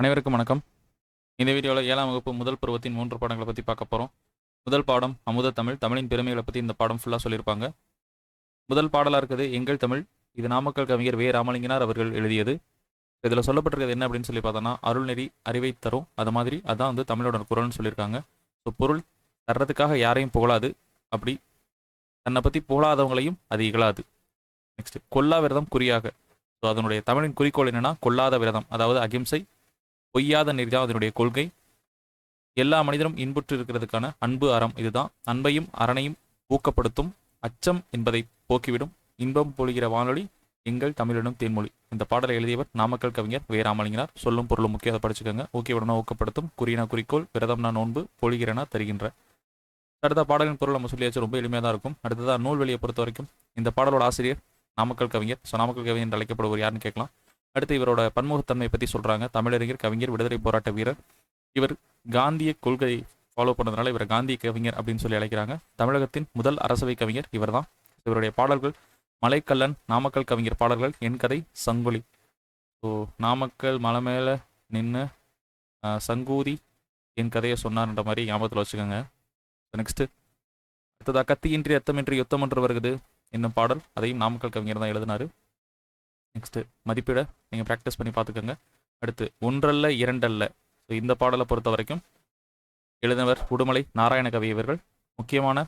அனைவருக்கும் வணக்கம். இந்த வீடியோவில் 7ஆம் வகுப்பு முதல் பருவத்தின் 3 பாடங்களை பற்றி பார்க்க போகிறோம். முதல் பாடம் அமுத தமிழ். தமிழின் பெருமைகளை பற்றி இந்த பாடம் ஃபுல்லாக சொல்லியிருப்பாங்க. முதல் பாடலாக இருக்குது எங்கள் தமிழ். இது நாமக்கல் கவிஞர் ராமலிங்கனார் அவர்கள் எழுதியது. இதில் சொல்லப்பட்டிருக்கிறது என்ன அப்படின்னு சொல்லி பார்த்தோன்னா, அருள்நெறி அறிவை தரும். அது மாதிரி அதான் வந்து தமிழோட குரல்னு சொல்லியிருக்காங்க. ஸோ பொருள் தர்றதுக்காக யாரையும் புகழாது, அப்படி தன்னை பற்றி புகழாதவங்களையும் அது இகழாது. நெக்ஸ்ட், கொல்லா விரதம் குறியாக. ஸோ அதனுடைய தமிழின் குறிக்கோள் என்னென்னா கொல்லாத விரதம், அதாவது அகிம்சை, பொய்யாத நெறி தான் அதனுடைய கொள்கை. எல்லா மனிதரும் இன்புற்று இருக்கிறதுக்கான அன்பு அறம் இதுதான். அன்பையும் அறனையும் ஊக்கப்படுத்தும், அச்சம் என்பதை போக்கிவிடும், இன்பம் பொழிகிற வானொலி எங்கள் தமிழினும் தேன்மொழி. இந்த பாடலை எழுதியவர் நாமக்கல் கவிஞர் ராமலிங்கனார். சொல்லும் பொருளும் முக்கியம், அதை படிச்சுக்கோங்க. ஊக்கிவிடனா ஊக்கப்படுத்தும், குறியினா குறிக்கோள், விரதம்னா நோன்பு, பொழிகிறனா தருகின்ற. அடுத்த பாடலின் பொருள் நம்ம சொல்லியாச்சு, ரொம்ப எளிமையாக தான் இருக்கும். அடுத்ததான் நூல்வெளியை பொறுத்த வரைக்கும் இந்த பாடலோட ஆசிரியர் நாமக்கல் கவிஞர். ஸோ நாமக்கல் கவிஞர் என்று அழைக்கப்படுவர் யாருன்னு கேட்கலாம். அடுத்து இவரோட பன்முகத்தன்மையை பற்றி சொல்கிறாங்க. தமிழறிஞர், கவிஞர், விடுதலை போராட்ட வீரர். இவர் காந்திய கொள்கை ஃபாலோ பண்ணதுனால இவர் காந்திய கவிஞர் அப்படின்னு சொல்லி அழைக்கிறாங்க. தமிழகத்தின் முதல் அரசவை கவிஞர் இவர் தான். இவருடைய பாடல்கள் மலைக்கல்லன், நாமக்கல் கவிஞர் பாடல்கள், என் கதை, சங்கொலி. ஸோ நாமக்கல் மலை மேலே நின்று சங்கூதி என் கதையை சொன்னார்ன்ற மாதிரி ஞாபகத்தில் வச்சுக்கோங்க. நெக்ஸ்ட்டு அடுத்ததாக கத்தியின்றி அத்தமின்றி யுத்தம் என்று வருகிறது என்னும் பாடல், அதையும் நாமக்கல் கவிஞர் தான் எழுதினார். நெக்ஸ்ட்டு மதிப்பீட நீங்கள் ப்ராக்டிஸ் பண்ணி பார்த்துக்கோங்க. அடுத்து ஒன்றல்ல இரண்டல்ல. ஸோ இந்த பாடலை பொறுத்த வரைக்கும் எழுதினவர் உடுமலை நாராயணகவி இவர்கள். முக்கியமான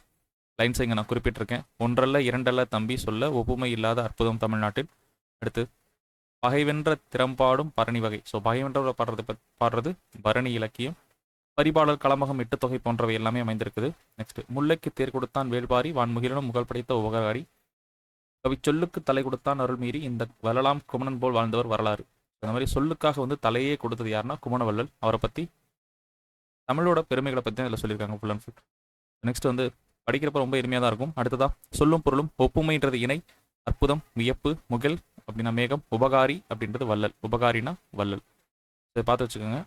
லைன்ஸை இங்கே நான் குறிப்பிட்டிருக்கேன். ஒன்றல்ல இரண்டல்ல தம்பி சொல்ல ஒப்புமை இல்லாத அற்புதம் தமிழ்நாட்டில். அடுத்து பகைவென்ற திறம்பாடும் பரணி வகை. ஸோ பகைவென்ற பாடுறது பரணி இலக்கியம். பரிபாடல், களமகம், எட்டு தொகை போன்றவை எல்லாமே அமைந்திருக்குது. நெக்ஸ்ட் முல்லைக்கு தேர் கொடுத்தான் வேள்பாரி, வான்முகிலும் முகல் படைத்த உபகாரி, கவி சொல்லுக்கு தலை கொடுத்தான் அருள் மீறி, இந்த வள்ளலாம் குமணன் போல் வாழ்ந்தவர் வரலாறு. அந்த மாதிரி சொல்லுக்காக வந்து தலையே கொடுத்தது யாருன்னா குமணவள்ளல். அவரை பற்றி தமிழோட பெருமைகளை பற்றி இதில் சொல்லியிருக்காங்க ஃபுல் அண்ட் ஃபுல். நெக்ஸ்ட் வந்து படிக்கிறப்ப ரொம்ப எளிமையாக தான் இருக்கும். அடுத்ததா சொல்லும் பொருளும். ஒப்புமைன்றது இணை, அற்புதம், வியப்பு, முகில் அப்படின்னா மேகம், உபகாரி அப்படின்றது வள்ளல். உபகாரினா வள்ளல். இதை பார்த்து வச்சுக்கோங்க.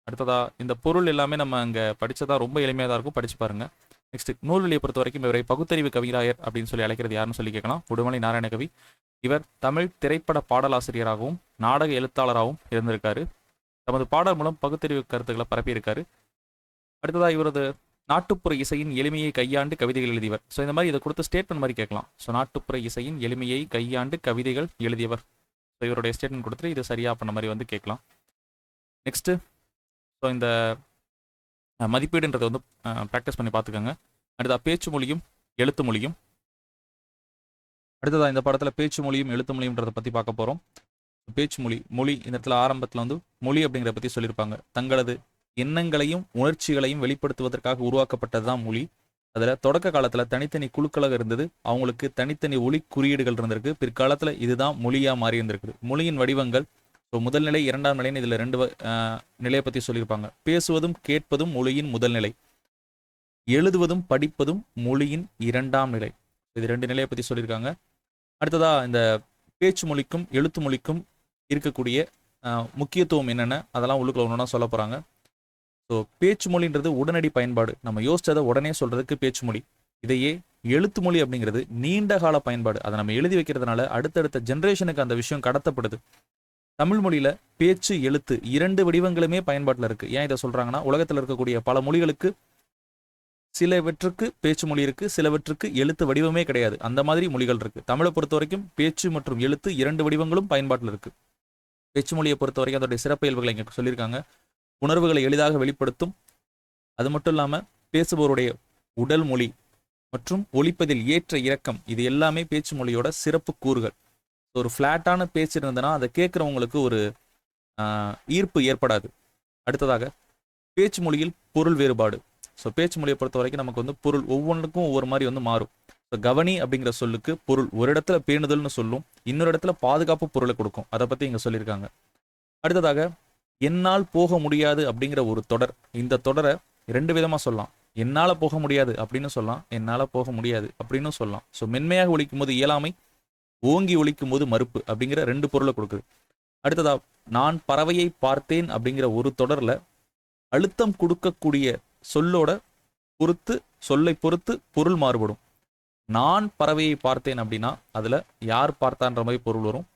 அடுத்ததா இந்த பொருள் எல்லாமே நம்ம அங்கே படித்ததா ரொம்ப எளிமையாக தான் இருக்கும், படிச்சு பாருங்க. நெக்ஸ்ட் நூல்வெளியை பொறுத்த வரைக்கும் இவரை பகுத்தறிவு கவிராயர் அப்படின்னு சொல்லி அழைக்கிறது யாருன்னு சொல்லி கேட்கலாம். உடுமலை நாராயணகவி. இவர் தமிழ் திரைப்பட பாடலாசிரியராகவும் நாடக எழுத்தாளராகவும் இருந்திருக்காரு. தமது பாடல் மூலம் பகுத்தறிவு கருத்துக்களை பரப்பியிருக்காரு. அடுத்ததாக இவரது நாட்டுப்புற இசையின் எளிமையை கையாண்டு கவிதைகள் எழுதியவர். ஸோ இந்த மாதிரி இதை கொடுத்து ஸ்டேட்மெண்ட் மாதிரி கேட்கலாம். ஸோ நாட்டுப்புற இசையின் எளிமையை கையாண்டு கவிதைகள் எழுதியவர். ஸோ இவருடைய ஸ்டேட்மெண்ட் கொடுத்துட்டு இது சரியா பண்ண மாதிரி வந்து கேட்கலாம். நெக்ஸ்ட்டு ஸோ இந்த மதிப்பீடுன்றதை வந்து ப்ராக்டிஸ் பண்ணி பார்த்துக்கோங்க. அடுத்ததாக பேச்சு மொழியும் எழுத்து மொழியும். அடுத்ததாக இந்த படத்தில் பேச்சு மொழியும் எழுத்து மொழியுன்றதை பற்றி பார்க்க போகிறோம். பேச்சு மொழி, மொழி இந்த இடத்துல ஆரம்பத்தில் வந்து மொழி அப்படிங்கிறத பற்றி சொல்லியிருப்பாங்க. தங்களது எண்ணங்களையும் உணர்ச்சிகளையும் வெளிப்படுத்துவதற்காக உருவாக்கப்பட்டது தான் மொழி. அதில் தொடக்க காலத்தில் தனித்தனி குழுக்களாக இருந்தது. அவங்களுக்கு தனித்தனி ஒலி குறியீடுகள் இருந்திருக்கு. பிற்காலத்தில் இதுதான் மொழியாக மாறி இருந்திருக்குது. மொழியின் வடிவங்கள், ஸோ முதல் நிலை, இரண்டாம் நிலைன்னு இதில் ரெண்டு நிலையை பற்றி சொல்லியிருப்பாங்க. பேசுவதும் கேட்பதும் மொழியின் முதல் நிலை, எழுதுவதும் படிப்பதும் மொழியின் இரண்டாம் நிலை. இது ரெண்டு நிலையை பற்றி சொல்லியிருக்காங்க. அடுத்ததா இந்த பேச்சு மொழிக்கும் எழுத்து மொழிக்கும் இருக்கக்கூடிய முக்கியத்துவம் என்னென்ன அதெல்லாம் உள்ளுக்குள்ள ஒன்றா சொல்ல போகிறாங்க. ஸோ பேச்சு மொழின்றது உடனடி பயன்பாடு, நம்ம யோசிச்சதை உடனே சொல்கிறதுக்கு பேச்சு மொழி. இதையே எழுத்து மொழி அப்படிங்கிறது நீண்ட கால பயன்பாடு. அதை நம்ம எழுதி வைக்கிறதுனால அடுத்தடுத்த ஜென்ரேஷனுக்கு அந்த விஷயம் கடத்தப்படுது. தமிழ் மொழியில் பேச்சு எழுத்து இரண்டு வடிவங்களுமே பயன்பாட்டில் இருக்குது. ஏன் இதை சொல்கிறாங்கன்னா, உலகத்தில் இருக்கக்கூடிய பல மொழிகளுக்கு சிலவற்றுக்கு பேச்சு மொழி இருக்குது, சிலவற்றுக்கு எழுத்து வடிவமே கிடையாது. அந்த மாதிரி மொழிகள் இருக்குது. தமிழை பொறுத்த வரைக்கும் பேச்சு மற்றும் எழுத்து இரண்டு வடிவங்களும் பயன்பாட்டில் இருக்குது. பேச்சு மொழியை பொறுத்த வரைக்கும் அதோடைய சிறப்பியல்புகளை இங்கே சொல்லியிருக்காங்க. உணர்வுகளை எளிதாக வெளிப்படுத்தும். அது மட்டும் இல்லாமல் பேசுபவருடைய உடல் மொழி மற்றும் ஒலிப்பதில் ஏற்ற இறக்கம், இது எல்லாமே பேச்சு மொழியோட சிறப்பு கூறுகள். ஒரு ஃப்ளாட்டான பேச்சு இருந்ததுன்னா அதை கேட்குறவங்களுக்கு ஒரு ஈர்ப்பு ஏற்படாது. அடுத்ததாக பேச்சு மொழியில் பொருள் வேறுபாடு. ஸோ பேச்சு மொழியை பொறுத்த வரைக்கும் நமக்கு வந்து பொருள் ஒவ்வொன்றுக்கும் ஒவ்வொரு மாதிரி வந்து மாறும். ஸோ கவனி அப்படிங்கிற சொல்லுக்கு பொருள் ஒரு இடத்துல பேணுதல்னு சொல்லும், இன்னொரு இடத்துல பாதுகாப்பு பொருளை கொடுக்கும். அதை பற்றி இங்கே சொல்லியிருக்காங்க. அடுத்ததாக என்னால் போக முடியாது அப்படிங்கிற ஒரு தொடர். இந்த தொடரை ரெண்டு விதமாக சொல்லலாம். என்னால் போக முடியாது அப்படின்னு சொல்லலாம், என்னால் போக முடியாது அப்படின்னு சொல்லலாம். ஸோ மென்மையாக ஒழிக்கும் போது இயலாமை, ஓங்கி ஒழிக்கும் போது மறுப்பு அப்படிங்கிற ரெண்டு பொருளை கொடுக்குது. அடுத்ததா நான் பறவையை பார்த்தேன் அப்படிங்கிற ஒரு தொடரில் அழுத்தம் கொடுக்கக்கூடிய சொல்லோட பொறுத்து, சொல்லை பொறுத்து பொருள் மாறுபடும். நான் பறவையை பார்த்தேன் அப்படின்னா அதில் யார் பார்த்தான்ற மாதிரி பொருள் வரும்.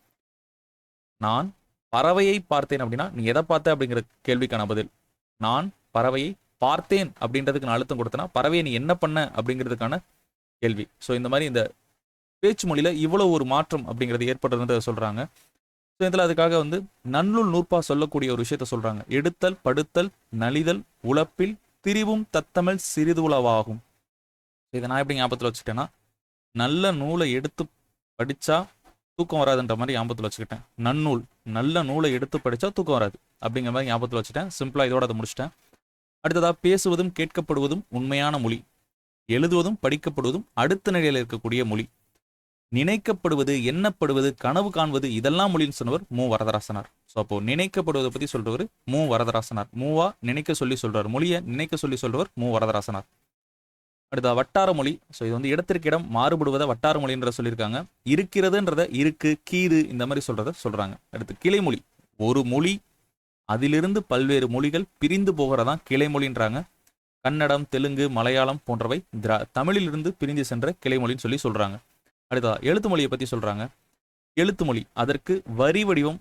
நான் பறவையை பார்த்தேன் அப்படின்னா நீ எதை பார்த்த அப்படிங்கிற கேள்விக்கான பதில். நான் பறவையை பார்த்தேன் அப்படின்றதுக்கு நான் அழுத்தம் கொடுத்தேன்னா பறவையை நீ என்ன பண்ண அப்படிங்கிறதுக்கான கேள்வி. ஸோ இந்த மாதிரி இந்த பேச்சு மொழியில இவ்வளவு ஒரு மாற்றம் அப்படிங்கிறது ஏற்படுறது சொல்றாங்க. ஸோ இதில் அதுக்காக வந்து நன்னூல் நூற்பா சொல்லக்கூடிய ஒரு விஷயத்த சொல்றாங்க. எடுத்தல் படுத்தல் நலிதல் உழப்பில் திரிவும் தத்தமிழ் சிறிதுளவாகும். இதை நான் எப்படி ஞாபகத்தில் வச்சுட்டேன்னா, நல்ல நூலை எடுத்து படிச்சா தூக்கம் வராதுன்ற மாதிரி ஞாபகத்தில் வச்சுக்கிட்டேன். நன்னூல், நல்ல நூலை எடுத்து படிச்சா தூக்கம் வராது அப்படிங்கிற மாதிரி ஞாபகத்தில் வச்சுட்டேன். சிம்பிளா இதோட அதை முடிச்சிட்டேன். அடுத்ததா, பேசுவதும் கேட்கப்படுவதும் உண்மையான மொழி, எழுதுவதும் படிக்கப்படுவதும் அடுத்த நிலையில் இருக்கக்கூடிய மொழி, நினைக்கப்படுவது எண்ணப்படுவது கனவு காண்பது இதெல்லாம் மொழின்னு சொன்னவர் மு வரதராசனார். ஸோ அப்போ நினைக்கப்படுவதை பத்தி சொல்றவர் மு வரதராசனார். மூவா நினைக்க சொல்லி சொல்றார், மொழியை நினைக்க சொல்லி சொல்றவர் மு வரதராசனார். அடுத்த வட்டார மொழி. ஸோ இது வந்து இடத்திற்கு இடம் மாறுபடுவதை வட்டார மொழின்ற சொல்லியிருக்காங்க. இருக்கிறதுன்றத இருக்கு, கீது இந்த மாதிரி சொல்றத சொல்றாங்க. அடுத்து கிளைமொழி. ஒரு மொழி அதிலிருந்து பல்வேறு மொழிகள் பிரிந்து போகிறதான் கிளைமொழின்றாங்க. கன்னடம், தெலுங்கு, மலையாளம் போன்றவை தமிழிலிருந்து பிரிந்து சென்ற கிளைமொழின்னு சொல்லி சொல்றாங்க. அடுத்ததா எழுத்து மொழியை பத்தி சொல்றாங்க. எழுத்து மொழி, அதற்கு வரி வடிவம்,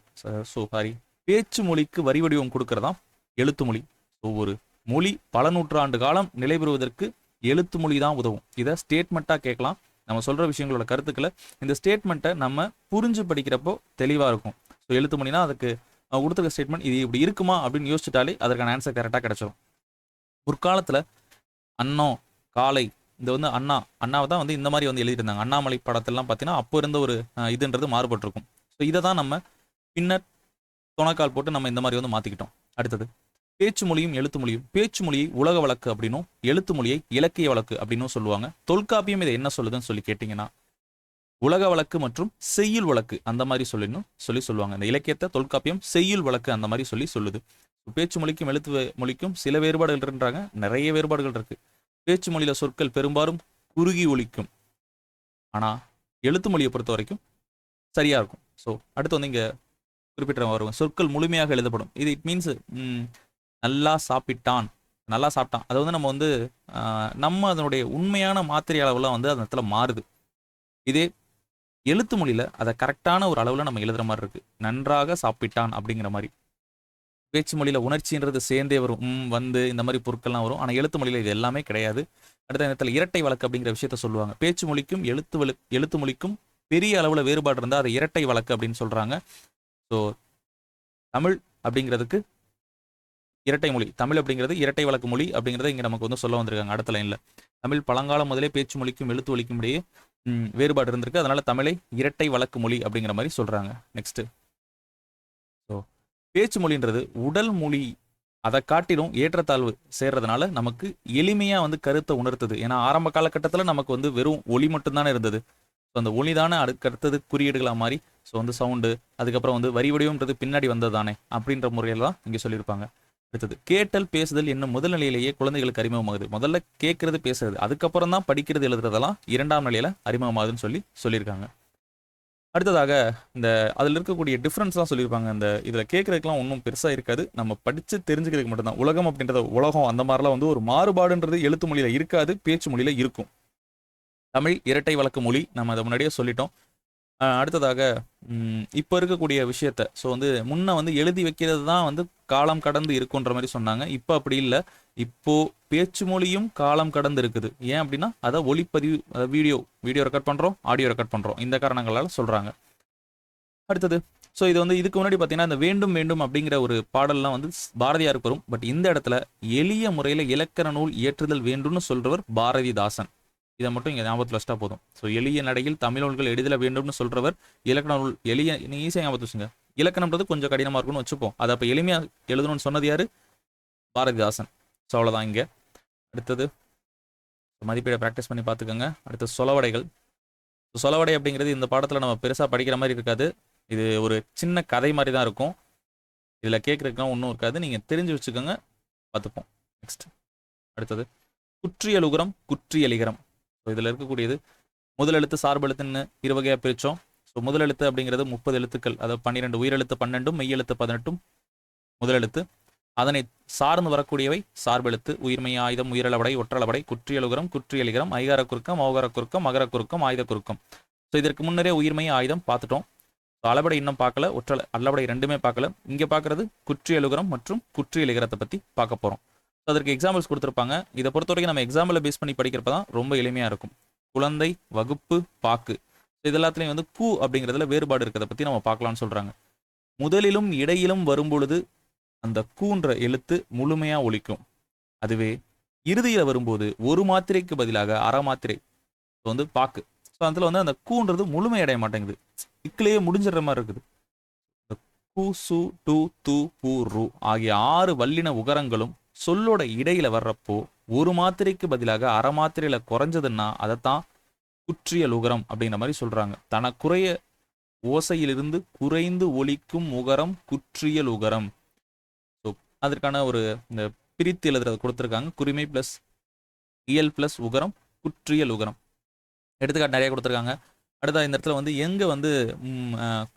பேச்சு மொழிக்கு வரி வடிவம் கொடுக்கறதா எழுத்து மொழி. ஒரு மொழி பல நூற்றாண்டு காலம் நிலை பெறுவதற்கு எழுத்து மொழி தான் உதவும். இதை ஸ்டேட்மெண்ட்டா கேட்கலாம். நம்ம சொல்ற விஷயங்களோட கருத்துக்களை இந்த ஸ்டேட்மெண்ட்டை நம்ம புரிஞ்சு படிக்கிறப்போ தெளிவா இருக்கும். ஸோ எழுத்து மொழினா அதுக்கு கொடுத்துருக்க ஸ்டேட்மெண்ட் இது இப்படி இருக்குமா அப்படின்னு யோசிச்சுட்டாலே அதற்கான ஆன்சர் கரெக்டாக கிடைச்சிடும். முற்காலத்துல அன்னோ காலை இந்த வந்து அண்ணாவை தான் வந்து இந்த மாதிரி வந்து எழுதியிருந்தாங்க. அண்ணாமலை படத்தெல்லாம் பார்த்தீங்கன்னா அப்போ இருந்த ஒரு இதுன்றது மாறுபட்டிருக்கும். ஸோ இதை தான் நம்ம பின்னர் துணைக்கால் போட்டு நம்ம இந்த மாதிரி வந்து மாற்றிக்கிட்டோம். அடுத்தது பேச்சு மொழியும் எழுத்து மொழியும். பேச்சு மொழியை உலக வழக்கு அப்படின்னும் எழுத்து மொழியை இலக்கிய வழக்கு அப்படின்னும் சொல்லுவாங்க. தொல்காப்பியம் இதை என்ன சொல்லுதுன்னு சொல்லி கேட்டிங்கன்னா உலக வழக்கு மற்றும் செய்யுள் வழக்கு அந்த மாதிரி சொல்லுவாங்க. இந்த இலக்கியத்தை தொல்காப்பியம் செய்யுள் வழக்கு அந்த மாதிரி சொல்லுது. பேச்சு மொழிக்கும் எழுத்து மொழிக்கும் சில வேறுபாடுகள் இருக்குன்றாங்க, நிறைய வேறுபாடுகள் இருக்கு. பேச்சு மொழியில சொற்கள் பெரும்பாலும் குறுகி ஒலிக்கும், ஆனா எழுத்து மொழியை பொறுத்த வரைக்கும் சரியா இருக்கும். ஸோ அடுத்து வந்து இங்க குறிப்பிட்ட வருவோம், சொற்கள் முழுமையாக எழுதப்படும். இது இட் மீன்ஸ் நல்லா சாப்பிட்டான், நல்லா சாப்பிட்டான், அதை வந்து நம்ம வந்து நம்ம அதனுடைய உண்மையான மாத்திரை அளவுலாம் வந்து அந்த இடத்துல மாறுது. இதே எழுத்து மொழியில அதை கரெக்டான ஒரு அளவுல நம்ம எழுதுற மாதிரி இருக்கு. நன்றாக சாப்பிட்டான் அப்படிங்கிற மாதிரி. பேச்சு மொழியில உணர்ச்சின்றது சேர்ந்தே வரும், வந்து இந்த மாதிரி பொருட்கள்லாம் வரும். ஆனால் எழுத்து மொழியில இது எல்லாமே கிடையாது. அடுத்த நேரத்தில் இரட்டை வழக்கு அப்படிங்கிற விஷயத்த சொல்லுவாங்க. பேச்சு மொழிக்கும் எழுத்து மொழிக்கும் பெரிய அளவில் வேறுபாடு இருந்தால் அதை இரட்டை வழக்கு அப்படின்னு சொல்றாங்க. ஸோ தமிழ் அப்படிங்கிறதுக்கு இரட்டை மொழி, தமிழ் அப்படிங்கிறது இரட்டை வழக்கு மொழி அப்படிங்கிறத இங்கே நமக்கு வந்து சொல்ல வந்திருக்காங்க அடுத்த லைன்ல. தமிழ் பழங்காலம் முதலே பேச்சு மொழிக்கும் எழுத்து மொழிக்கும் இடையே வேறுபாடு இருந்திருக்கு, அதனால தமிழை இரட்டை வழக்கு மொழி அப்படிங்கிற மாதிரி சொல்றாங்க. நெக்ஸ்ட், ஸோ பேச்சு மொழின்றது உடல் மொழி அதை காட்டிலும் ஏற்றத்தாழ்வு சேர்றதுனால நமக்கு எளிமையா வந்து கருத்தை உணர்த்துது. ஏன்னா ஆரம்ப காலகட்டத்தில் நமக்கு வந்து வெறும் ஒளி மட்டும்தானே இருந்தது. ஸோ அந்த ஒளி தானே அடுத்தது குறியீடுகளா மாறி, ஸோ வந்து சவுண்டு, அதுக்கப்புறம் வந்து வரி வடிவம்ன்றது பின்னாடி வந்தது தானே அப்படின்ற முறையில் தான் இங்கே சொல்லியிருப்பாங்க. அடுத்தது கேட்டல் பேசுதல் என்னும் முதல் நிலையிலேயே குழந்தைகளுக்கு அறிமுகமாகுது. முதல்ல கேட்கறது பேசுறது, அதுக்கப்புறம் தான் படிக்கிறது எழுதுறதெல்லாம் இரண்டாம் நிலையில அறிமுகமாகுதுன்னு சொல்லியிருக்காங்க. அடுத்ததாக இந்த அதில் இருக்கக்கூடிய டிஃப்ரென்ஸ் தான் சொல்லியிருப்பாங்க. இந்த இதில் கேட்குறதுக்குலாம் ஒன்றும் பெருசாக இருக்காது, நம்ம படித்து தெரிஞ்சுக்கிறதுக்கு மட்டும்தான். உலகம் அப்படின்றத உலகம் அந்த மாதிரிலாம் வந்து ஒரு மாறுபாடுன்றது எழுத்து மொழியில் இருக்காது, பேச்சு மொழியில் இருக்கும். தமிழ் இரட்டை வழக்கு மொழி, நம்ம அதை முன்னாடியே சொல்லிட்டோம். அடுத்ததாக இப்போ இருக்கக்கூடிய விஷயத்த, ஸோ வந்து முன்ன வந்து எழுதி வைக்கிறது தான் வந்து காலம் கடந்து இருக்குன்ற மாதிரி சொன்னாங்க. இப்போ அப்படி இல்லை, இப்போ பேச்சு மொழியும் காலம் கடந்து இருக்குது. ஏன் அப்படின்னா அதை ஒளிப்பதிவு, வீடியோ ரெக்கார்ட் பண்ணுறோம், ஆடியோ ரெக்கார்ட் பண்ணுறோம், இந்த காரணங்களால் சொல்கிறாங்க. அடுத்தது, ஸோ இது வந்து இதுக்கு முன்னாடி பார்த்தீங்கன்னா இந்த வேண்டும் வேண்டும் அப்படிங்கிற ஒரு பாடல்லாம் வந்து பாரதியாருக்கு வரும். பட் இந்த இடத்துல எளிய முறையில் இலக்கண நூல் இயற்றுதல் வேண்டும்னு சொல்றவர் பாரதிதாசன். இதை மட்டும் இங்கே ஞாபகத்தில் வச்சுட்டா போதும். ஸோ எளிய நடையில் தமிழ் நூல்கள் எளிதில் வேண்டும்னு சொல்றவர் இலக்கண நூல் எளிய, நீங்கள் ஈஸியாக ஞாபகத்து வச்சுங்க. இலக்கணம்ன்றது கொஞ்சம் கடினமாக இருக்கும்னு வச்சுப்போம், அதை அப்போ எளிமையாக எழுதணும்னு சொன்னது யாரு? பாரதிதாசன். ஸோ அவ்வளோதான். இங்கே அடுத்தது மதிப்பீடை ப்ராக்டிஸ் பண்ணி பார்த்துக்கோங்க. அடுத்து சொலவடைகள். சொலவடை அப்படிங்கிறது இந்த பாடத்தில் நம்ம பெருசாக படிக்கிற மாதிரி இருக்காது. இது ஒரு சின்ன கதை மாதிரி தான் இருக்கும். இதில் கேட்குறதுக்குலாம் ஒன்றும் இருக்காது, நீங்கள் தெரிஞ்சு வச்சுக்கோங்க, பார்த்துப்போம். நெக்ஸ்ட், அடுத்தது குற்றியலுகரம் குற்றியலிகரம். ஸோ இதில் இருக்கக்கூடியது முதல் எழுத்து சார்பு எழுத்துன்னு இரு வகையாக பிரித்தோம். ஸோ முதல் எழுத்து அப்படிங்கிறது 30 எழுத்துக்கள், அதாவது 12 உயிரெழுத்து 12 மெய்யெழுத்து 18 முதல் எழுத்து. அதனை சார்ந்து வரக்கூடியவை சார்பெழுத்து, உயிர்மெய் ஆயுதம் உயிரளவடை ஒற்றளவடை குற்றியலுகரம் குற்றியலிகரம் ஐகார குறுக்கம் மௌகார குறுக்கம் மகர குறுக்கம் ஆயுத குறுக்கம். ஸோ இதற்கு முன்னரே உயிர்மெய் ஆயுதம் பார்த்துட்டோம். அளபடை இன்னும் பார்க்கல, ஒற்றலை அல்லபடை ரெண்டுமே பார்க்கல. இங்கே பார்க்கறது குற்றியலுகரம் மற்றும் குற்றியலிகரத்தை பற்றி பார்க்க போகிறோம். அதற்கு எக்ஸாம்பிள்ஸ் கொடுத்துருப்பாங்க. இதை பொறுத்த வரைக்கும் நம்ம எக்ஸாம்பிளை பேஸ் பண்ணி படிக்கிறப்ப தான் ரொம்ப எளிமையாக இருக்கும். குழந்தை, வகுப்பு, பாக்கு, இது எல்லாத்துலேயும் வந்து கூ அப்படிங்கிறதுல வேறுபாடு இருக்கிறத பற்றி நம்ம பார்க்கலாம்னு சொல்கிறாங்க. முதலிலும் இடையிலும் வரும்பொழுது அந்த கூன்ற எழுத்து முழுமையாக ஒலிக்கும். அதுவே இறுதியில் வரும்போது ஒரு மாத்திரைக்கு பதிலாக அரை மாத்திரை வந்து பாக்கு. ஸோ அதில் வந்து அந்த கூன்றது முழுமையடைய மாட்டேங்குது, இக்கிலேயே முடிஞ்சிடுற மாதிரி இருக்குது. கு, சு, டு, து, பு, ரு ஆகிய 6 வல்லின உகரங்களும் சொல்லோட இடையில வர்றப்போ ஒரு மாத்திரைக்கு பதிலாக அரை மாத்திரையில குறைஞ்சதுன்னா அதைத்தான் குற்றியல் உகரம் அப்படிங்கிற மாதிரி சொல்றாங்க. தனக்குறைய ஓசையிலிருந்து குறைந்து ஒலிக்கும் உகரம் குற்றியல் உகரம். ஸோ அதற்கான ஒரு இந்த பிரித்து எழுதுறது கொடுத்துருக்காங்க. குரிமை பிளஸ் இயல் பிளஸ் உகரம் குற்றியல் உகரம் எடுத்துக்காட்டு நிறைய கொடுத்துருக்காங்க. அடுத்த இந்த இடத்துல வந்து எங்கே வந்து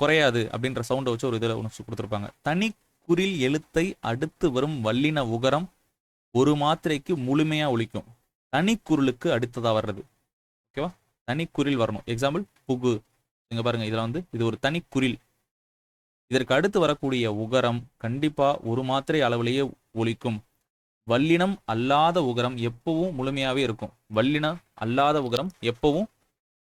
குறையாது அப்படின்ற சவுண்டை வச்சு ஒரு இதில் ஒன்று கொடுத்துருப்பாங்க. தனி குறில் எழுத்தை அடுத்து வரும் வல்லின உகரம் ஒரு மாத்திரைக்கு முழுமையாக ஒலிக்கும். தனிக்குறிலுக்கு அடுத்ததாக வர்றது. ஓகேவா, தனிக்குறில் வரணும். எக்ஸாம்பிள் புகு, இங்கே பாருங்க, இதில் வந்து இது ஒரு தனிக்குறில். இதற்கு அடுத்து வரக்கூடிய உகரம் கண்டிப்பாக ஒரு மாத்திரை அளவிலேயே ஒலிக்கும். வல்லினம் அல்லாத உகரம் எப்பவும் முழுமையாகவே இருக்கும். வல்லினம் அல்லாத உகரம் எப்பவும்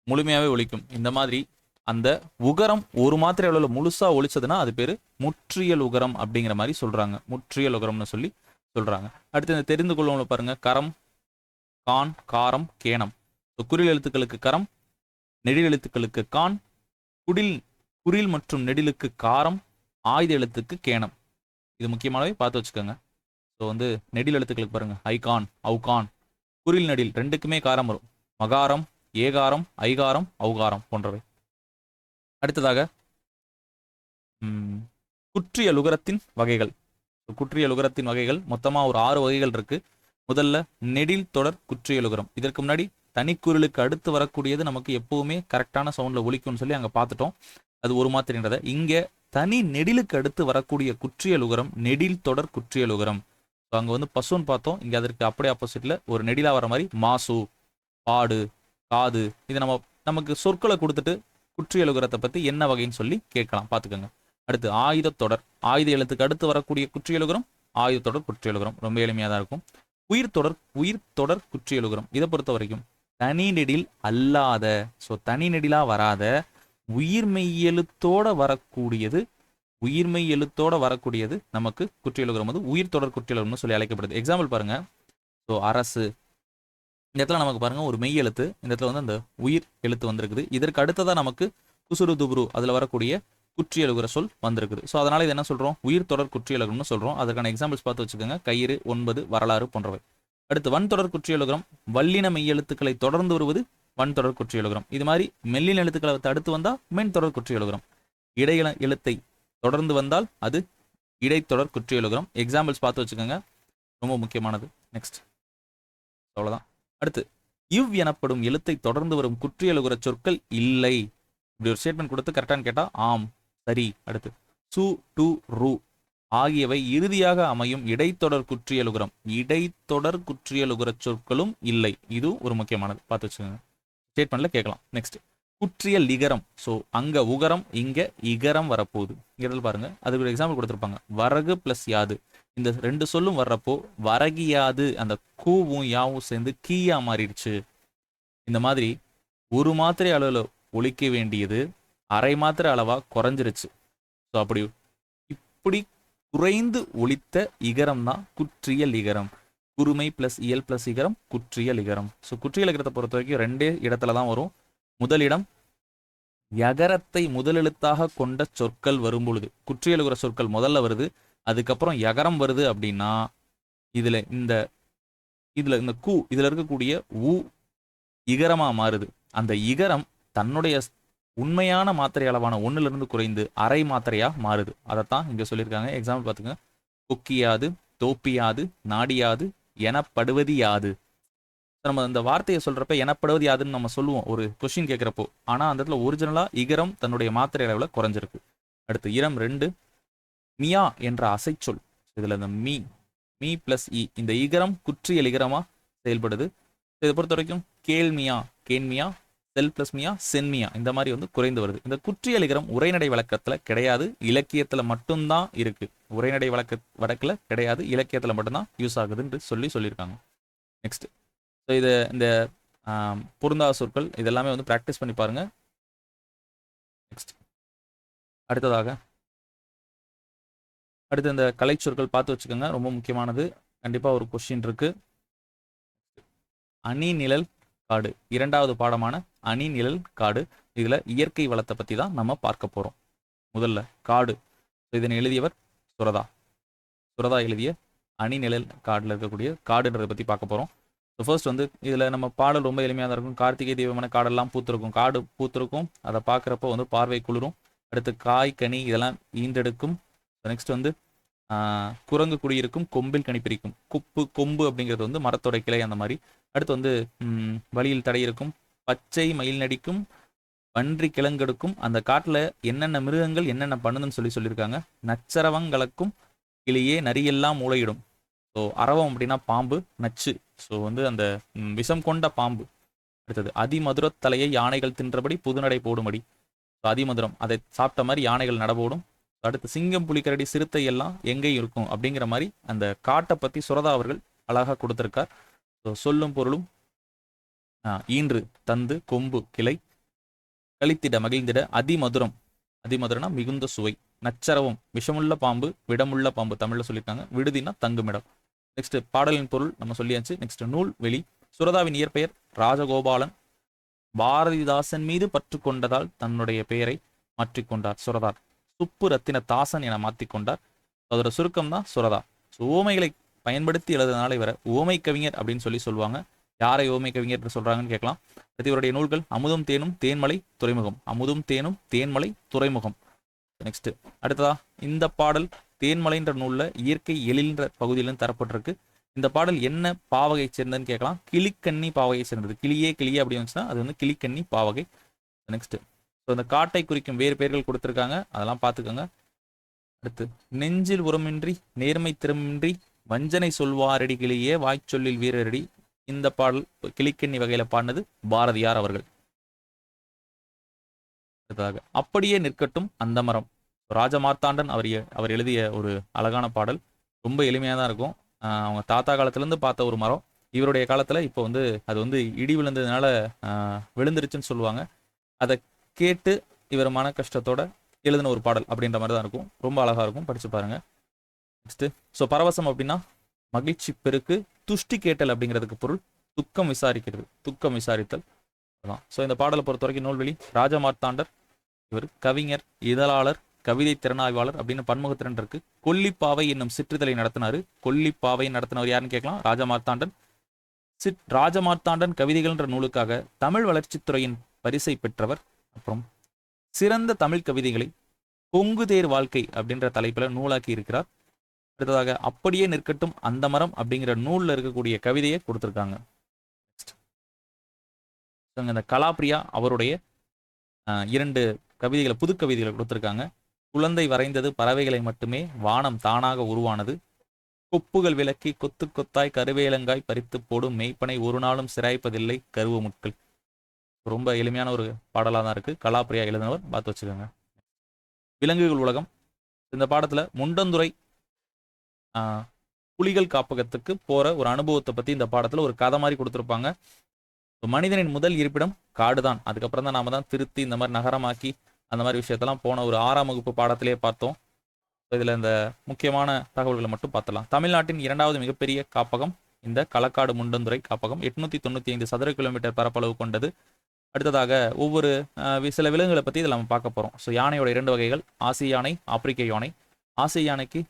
முழுமையாகவே ஒலிக்கும். இந்த மாதிரி அந்த உகரம் ஒரு மாத்திரை அளவில் முழுசாக ஒலிச்சதுன்னா அது பேர் முற்றியல் உகரம் அப்படிங்கிற மாதிரி சொல்கிறாங்க. முற்றியல் உகரம்னு சொல்லி சொல்கிறாங்க. அடுத்து இந்த தெரிந்து கொள்ளும் பாருங்க, கரம், கான், காரம், கேனம். குறில் எழுத்துக்களுக்கு கரம், நெடில் எழுத்துக்களுக்கு கான், குறில் மற்றும் நெடிலுக்கு காரம், ஆயுத எழுத்துக்கு கேனம். இது முக்கியமானவை பார்த்து வச்சுக்கோங்க. ஸோ வந்து நெடில் எழுத்துக்களுக்கு பாருங்க, ஐகான், அவுகான். குறில் நெடில் ரெண்டுக்குமே காரம் வரும். மகாரம், ஏகாரம், ஐகாரம், ஔகாரம் போன்றவை. அடுத்ததாக குற்றியல் உகரத்தின் வகைகள். குற்றியல் உகரத்தின் வகைகள் மொத்தமாக ஒரு 6 வகைகள் இருக்கு. முதல்ல நெடில் தொடர் குற்றியல் உகரம். இதற்கு முன்னாடி தனிக்குறிலுக்கு அடுத்து வரக்கூடியது நமக்கு எப்பவுமே கரெக்டான சவுண்ட்ல ஒலிக்கும்னு சொல்லி அங்கே பார்த்துட்டோம். அது ஒரு மாத்திரைன்றதை. இங்கே தனி நெடிலுக்கு அடுத்து வரக்கூடிய குற்றியல் உகரம் நெடில் தொடர் குற்றியல் உகரம். ஸோ அங்கே வந்து பசுன்னு பார்த்தோம், இங்கே அதற்கு அப்படியே ஆப்போசிட்ல ஒரு நெடிலா வர மாதிரி மாசு, பாடு, காது. இது நமக்கு சொற்களை கொடுத்துட்டு குற்றியல் உகரத்தை பற்றி என்ன வகைன்னு சொல்லி கேட்கலாம், பார்த்துக்கோங்க. அடுத்து ஆயுத தொடர். ஆயுத எழுத்துக்கு அடுத்து வரக்கூடிய குற்றியல் உகரம் ஆயுத தொடர் குற்றியல் உகரம். ரொம்ப எளிமையாக தான் இருக்கும். உயிர் தொடர் குற்றியல் உகரம். இதை பொறுத்த வரைக்கும் தனி நெடில் அல்லாத, ஸோ தனி நெடிலா வராத உயிர்மெய் எழுத்தோட வரக்கூடியது நமக்கு குற்றியல் உகரம் வந்து உயிர் தொடர் குற்றியல் உகரம்னு சொல்லி அழைக்கப்படுது. எக்ஸாம்பிள் பாருங்க. ஸோ அரசு, இந்த இடத்துல நமக்கு பாருங்க ஒரு மெய் எழுத்து, இந்த இடத்துல வந்து அந்த உயிர் எழுத்து வந்திருக்குது. இதற்கு அடுத்ததான் நமக்கு குசுரு துபுரு அதில் வரக்கூடிய குற்றியலுகிற சொல் வந்திருக்குது. ஸோ அதனால இது என்ன சொல்றோம், உயிர் தொடர் குற்றியலுகரம்னு சொல்றோம். அதற்கான எக்ஸாம்பிள்ஸ் பார்த்து வச்சுக்கோங்க. கயிறு, 9, வரலாறு போன்றவை. அடுத்து வன் தொடர் குற்றியலுகரம். வல்லின மெய் எழுத்துக்களை தொடர்ந்து வருவது வன் தொடர் குற்றியலுகரம். இது மாதிரி மெல்லின எழுத்துக்களை அடுத்து வந்தால் மென் தொடர் குற்றியலுகரம். இடையில எழுத்தை தொடர்ந்து வந்தால் அது இடைத்தொடர் குற்றியலுகரம். எக்ஸாம்பிள்ஸ் பார்த்து வச்சுக்கோங்க, ரொம்ப முக்கியமானது. நெக்ஸ்ட், அவ்வளோதான். அடுத்து இவ் எனப்படும் எழுத்தை தொடர்ந்து வரும் குற்றியலுகர சொற்கள் இல்லை. இப்படி ஒரு ஸ்டேட்மெண்ட் கொடுத்து கரெக்டான்னு கேட்டா ஆம், சரி. அடுத்து சு, டு, ரு ஆகியவை இறுதியாக அமையும் இடைத்தொடர் குற்றியலுகரம். இடைத்தொடர் குற்றியலுகர சொற்களும் இல்லை. இது ஒரு முக்கியமானது, பார்த்து வச்சுக்கோங்க, ஸ்டேட்மெண்ட்ல கேட்கலாம். நெக்ஸ்ட் குற்றியல் லிகரம். ஸோ அங்க உகரம், இங்க இகரம் வரப்போகுது. இதில் பாருங்க, அதுக்கு ஒரு எக்ஸாம்பிள் கொடுத்துருப்பாங்க. வரகு பிளஸ் யாது. இந்த 2 சொல்லும் வர்றப்போ வரகியாது அந்த கூவும் யாவும் சேர்ந்து கீயா மாறிடுச்சு. இந்த மாதிரி ஒரு மாத்திரை அளவில் ஒலிக்க வேண்டியது அரை மாத்திரை அளவா குறைஞ்சிருச்சு. ஸோ இப்படி குறைந்து ஒலித்த இகரம் தான் குற்றியல் இகரம். குறுமை பிளஸ் இயல் பிளஸ் இகரம் குற்றியல் இகரம். ஸோ குற்றியல் இகரத்தை பொறுத்த வரைக்கும் 2 இடத்துல தான் வரும். முதலிடம் யகரத்தை முதலெழுத்தாக கொண்ட சொற்கள் வரும் பொழுது குற்றியலுகிற சொற்கள் முதல்ல வருது, அதுக்கப்புறம் யகரம் வருது அப்படின்னா இதுல இந்த கு இதுல இருக்கக்கூடிய உ இகரமா மாறுது. அந்த இகரம் தன்னுடைய உண்மையான மாத்திரை அளவான 1லிருந்து குறைந்து அரை மாத்திரையா மாறுது. அதைத்தான் இங்க சொல்லியிருக்காங்க. எக்ஸாம்பிள் பார்த்துங்க. கொக்கியாது, தோப்பியாது, நாடியாது, எனப்படுவது யாது. நம்ம இந்த வார்த்தையை சொல்றப்ப எனப்படுவது யாதுன்னு நம்ம சொல்லுவோம் ஒரு கொஸ்டின் கேட்கிறப்போ. ஆனா அந்த இடத்துல ஒரிஜினலா இகரம் தன்னுடைய மாத்திரை அளவில் குறைஞ்சிருக்கு. அடுத்து இரம் 2 மியா என்ற அசைச்சொல். இதுல இந்த மீ பிளஸ் இ இந்த இகரம் குற்றியல் இகரமா செயல்படுது. இதை பொறுத்த வரைக்கும் கேள்மியா, கேன்மியா, செல் பிளஸ் மியா சென்மியா இந்த மாதிரி வந்து குறைந்து வருது. இந்த குற்றியலிகரம் உரைநடை வழக்கத்துல கிடையாது, இலக்கியத்துல மட்டும்தான் இருக்கு. உரைநடை வழக்கில் கிடையாது, இலக்கியத்துல மட்டும்தான் யூஸ் ஆகுதுன்னு சொல்லியிருக்காங்க. நெக்ஸ்ட் இது இந்த பொருந்தாத சொற்கள் இதெல்லாமே வந்து ப்ராக்டிஸ் பண்ணி பாருங்க. நெக்ஸ்ட் அடுத்ததாக அடுத்து இந்த கலை சொற்கள் பார்த்து வச்சுக்கோங்க, ரொம்ப முக்கியமானது. கண்டிப்பாக ஒரு கொஸ்டின் இருக்கு. அணி நிழல் காடு, இரண்டாவது பாடமான அணி நிழல் காடு. இதுல இயற்கை வளத்தை பத்தி தான் நம்ம பார்க்க போறோம். முதல்ல காடு, இதனை எழுதியவர் சுரதா. சுரதா எழுதிய அணி நிழல் காடுல இருக்கக்கூடிய காடுன்றதை பத்தி பார்க்க போறோம். ஃபர்ஸ்ட் வந்து இதுல நம்ம பாடல் ரொம்ப எளிமையாக தான் இருக்கும். கார்த்திகை தீபமான காடெல்லாம் பூத்திருக்கும், காடு பூத்திருக்கும், அதை பார்க்குறப்போ வந்து பார்வை குளிரும். அடுத்து காய் கனி இதெல்லாம் ஈண்டெடுக்கும். நெக்ஸ்ட் வந்து குரங்கு குடியிருக்கும், கொம்பில் கனி பிரிக்கும். கொம்பு அப்படிங்கிறது வந்து மரத்தோட கிளை அந்த மாதிரி. அடுத்து வந்து வழியில் தடை இருக்கும், பச்சை மயில் நடிக்கும், பன்றி கிழங்கெடுக்கும். அந்த காட்டுல என்னென்ன மிருகங்கள் என்னென்ன பண்ணுதுன்னு சொல்லியிருக்காங்க. நச்சரவங்களுக்கும் கிளியே நரியெல்லாம் மூளையிடும். ஸோ அரவம் அப்படின்னா பாம்பு, நச்சு ஸோ வந்து அந்த விஷம் கொண்ட பாம்பு. அடுத்தது அதிமதுர தலையை யானைகள் தின்றபடி புதுநடை போடும்படி. ஸோ அதிமதுரம் அதை சாப்பிட்ட மாதிரி யானைகள் நடபோடும். அடுத்து சிங்கம் புலிக்கரடி சிறுத்தை எல்லாம் எங்கேயும் இருக்கும் அப்படிங்கிற மாதிரி அந்த காட்டை பற்றி சுரதா அவர்கள் அழகாக கொடுத்துருக்கார். ஸோ சொல்லும் பொருளும் ஈன்று தந்து கொம்பு கிளை கழித்திட மகிழ்ந்திட அதிமதுரம், அதிமதுரனா மிகுந்த சுவை. நச்சரவும் விஷமுள்ள பாம்பு, விடமுள்ள பாம்பு தமிழில் சொல்லியிருக்காங்க. விடுதினா தங்குமிடம். நெக்ஸ்ட் பாடலின் பொருள் நம்ம சொல்லியாச்சு. நெக்ஸ்ட் நூல் வெளி. சுரதாவின் இயற்பெயர் ராஜகோபாலன். பாரதிதாசன் மீது பற்று கொண்டதால் தன்னுடைய பெயரை மாற்றிக்கொண்டார் சுரதார். சுப்பு ரத்தின தாசன் என மாற்றிக்கொண்டார். அதோட சுருக்கம் தான் சுரதா. ஓமைகளை பயன்படுத்தி எழுதுனால இவரை ஓமை கவிஞர் அப்படின்னு சொல்லுவாங்க. யாரை ஓமை கவிஞர் சொல்றாங்கன்னு கேட்கலாம். இவருடைய நூல்கள் அமுதும் தேனும் தேன்மலை துறைமுகம். அமுதும் தேனும் தேன்மலை துறைமுகம். நெக்ஸ்ட் அடுத்ததா இந்த பாடல் தேன்மலைன்ற நூல்ல இயற்கை எழில்ன்ற பகுதியிலும் தரப்பட்டிருக்கு. இந்த பாடல் என்ன பாவகை சேர்ந்ததுன்னு கேட்கலாம். கிளிக்கண்ணி பாவகை சேர்ந்தது. கிளியே கிளியே அப்படி வந்துச்சுன்னா அது வந்து கிளிக்கண்ணி பாவகை. நெக்ஸ்ட் ஸோ இந்த காட்டை குறிக்கும் வேறு பெயர்கள் கொடுத்துருக்காங்க, அதெல்லாம் பார்த்துக்கோங்க. அடுத்து நெஞ்சில் உரமின்றி நேர்மை திறமின்றி வஞ்சனை சொல்வாரடி கிளியே வாய்ச்சொல்லில் வீரரடி. இந்த பாடல் கிளிக்கண்ணி வகையில பாடினது பாரதியார் அவர்கள். அப்படியே நிற்கட்டும் அந்த மரம், ராஜமார்த்தாண்டன் அவர் எழுதிய ஒரு அழகான பாடல். ரொம்ப எளிமையாக தான் இருக்கும். அவங்க தாத்தா காலத்துலேருந்து பார்த்த ஒரு மரம். இவருடைய காலத்தில் இப்போ வந்து அது வந்து இடி விழுந்ததுனால விழுந்துருச்சுன்னு சொல்லுவாங்க. அதை கேட்டு இவர் மன கஷ்டத்தோட எழுதின ஒரு பாடல் அப்படின்ற மாதிரி தான் இருக்கும். ரொம்ப அழகாக இருக்கும், படிச்சு பாருங்க. நெக்ஸ்ட் ஸோ பரவசம் அப்படின்னா மகிழ்ச்சி பெருக்கு. துஷ்டி கேட்டல் அப்படிங்கிறதுக்கு பொருள் துக்கம் விசாரிக்கிறது, துக்கம் விசாரித்தல் அதான். ஸோ இந்த பாடலை பொறுத்த வரைக்கும் நூல்வெளி ராஜமார்த்தாண்டர். இவர் கவிஞர், இதழாளர், கவிதை திறனாய்வாளர் அப்படின்னு பன்முகத்திறன் இருக்கு. கொல்லிப்பாவை என்னும் சிற்றிதழை நடத்தினாரு. கொல்லிப்பாவை நடத்தினவர் யாருன்னு கேட்கலாம், ராஜமார்த்தாண்டன். ராஜமார்த்தாண்டன் கவிதைகள்ன்ற நூலுக்காக தமிழ் வளர்ச்சித்துறையின் பரிசை பெற்றவர். அப்புறம் சிறந்த தமிழ் கவிதைகளை பொங்குதேர் வாழ்க்கை அப்படின்ற தலைப்புல நூலாக்கி இருக்கிறார். அடுத்ததாக அப்படியே நிற்கட்டும் அந்த மரம் அப்படிங்கிற நூல்ல இருக்கக்கூடிய கவிதையை கொடுத்திருக்காங்க. இந்த கலாப்ரியா அவருடைய 2 கவிதைகளை, புது கவிதைகளை கொடுத்திருக்காங்க. குழந்தை வரைந்தது பறவைகளை மட்டுமே, வானம் தானாக உருவானது, கொப்புகள் விளக்கி கொத்து கொத்தாய் கருவேலங்காய் பறித்து போடும் மெய்ப்பனை ஒரு நாளும் சிராய்ப்பதில்லை கருவ முட்கள். ரொம்ப எளிமையான ஒரு பாடலாக தான் இருக்கு. கலாப்ரியா எழுதினவர், பார்த்து வச்சுக்கோங்க. விலங்குகள் உலகம். இந்த பாடத்துல முண்டந்துறை புலிகள் காப்பகத்துக்கு போற ஒரு அனுபவத்தை பத்தி இந்த பாடத்துல ஒரு கதை மாதிரி கொடுத்துருப்பாங்க. மனிதனின் முதல் இருப்பிடம் காடுதான். அதுக்கப்புறம் தான் நாம தான் திருத்தி இந்த மாதிரி நகரமாக்கி அந்த மாதிரி விஷயத்தெல்லாம் போன ஒரு 6ஆம் வகுப்பு பாடத்திலேயே பார்த்தோம். இதுல இந்த முக்கியமான தகவல்களை மட்டும் பார்த்தலாம். தமிழ்நாட்டின் 2வது மிகப்பெரிய காப்பகம் இந்த களக்காடு முண்டந்துறை காப்பகம். 895 சதுர கிலோமீட்டர் பரப்பளவு கொண்டது. அடுத்ததாக ஒவ்வொரு சில விலங்குகளை பத்தி இதில் நம்ம பார்க்க போறோம். ஸோ யானையோட 2 வகைகள், ஆசிய யானை, ஆப்பிரிக்க யானை. ஆசிய யானைக்கு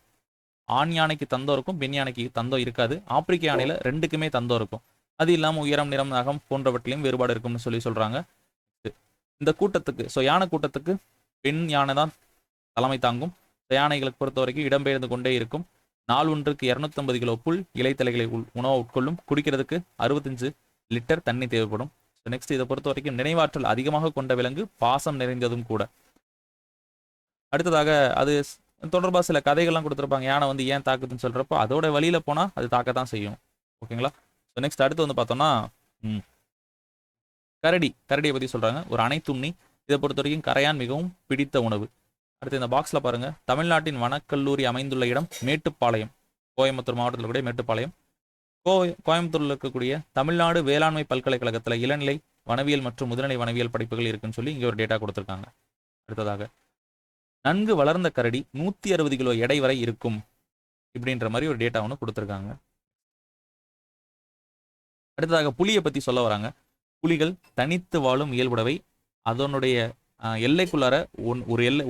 ஆண் யானைக்கு தந்தம் இருக்கும், பெண் யானைக்கு தந்தம் இருக்காது. ஆப்பிரிக்க யானையில 2க்குமே தந்தம் இருக்கும். அது இல்லாமல் உயரம், நிறம், நகம் போன்றவற்றிலையும் வேறுபாடு இருக்கும்னு சொல்றாங்க. இந்த கூட்டத்துக்கு, ஸோ யானை கூட்டத்துக்கு பெண் யானை தான் தலைமை தாங்கும். யானைகளுக்கு பொறுத்த வரைக்கும் இடம்பெயர்ந்து கொண்டே இருக்கும். நாள் ஒன்றுக்கு 250 கிலோ புல் இலைத்தலைகளை உணவு உட்கொள்ளும். குடிக்கிறதுக்கு 65 லிட்டர் தண்ணி தேவைப்படும். நெக்ஸ்ட் இதை பொறுத்த வரைக்கும் நினைவாற்றல் அதிகமாக கொண்ட விலங்கு, பாசம் நிறைந்ததும் கூட. அடுத்ததாக அது தொடர்பாக சில கதைகள்லாம் கொடுத்துருப்பாங்க. யானை வந்து ஏன் தாக்குதுன்னு சொல்றப்போ அதோட வழியில போனா அது தாக்கத்தான் செய்யும். ஓகேங்களா? நெக்ஸ்ட் அடுத்து வந்து பார்த்தோம்னா கரடியை பற்றி சொல்கிறாங்க. ஒரு அனைத்துண்ணி. இதை பொறுத்த வரைக்கும் கரையான் மிகவும் பிடித்த உணவு. அடுத்து இந்த பாக்ஸில் பாருங்கள், தமிழ்நாட்டின் வனக்கல்லூரி அமைந்துள்ள இடம் மேட்டுப்பாளையம், கோயம்புத்தூர் மாவட்டத்தில் கூடிய மேட்டுப்பாளையம். கோயம்புத்தூரில் இருக்கக்கூடிய தமிழ்நாடு வேளாண்மை பல்கலைக்கழகத்தில் இளநிலை வனவியல் மற்றும் முதுநிலை வனவியல் படிப்புகள் இருக்குன்னு சொல்லி இங்கே ஒரு டேட்டா கொடுத்துருக்காங்க. அடுத்ததாக, நன்கு வளர்ந்த கரடி 160 கிலோ எடை வரை இருக்கும் இப்படின்ற மாதிரி ஒரு டேட்டா ஒன்று கொடுத்துருக்காங்க. அடுத்ததாக புலியை பற்றி சொல்ல வராங்க. புலிகள் தனித்து வாழும் இயல்புடவை. அதனுடைய எல்லைக்குள்ளார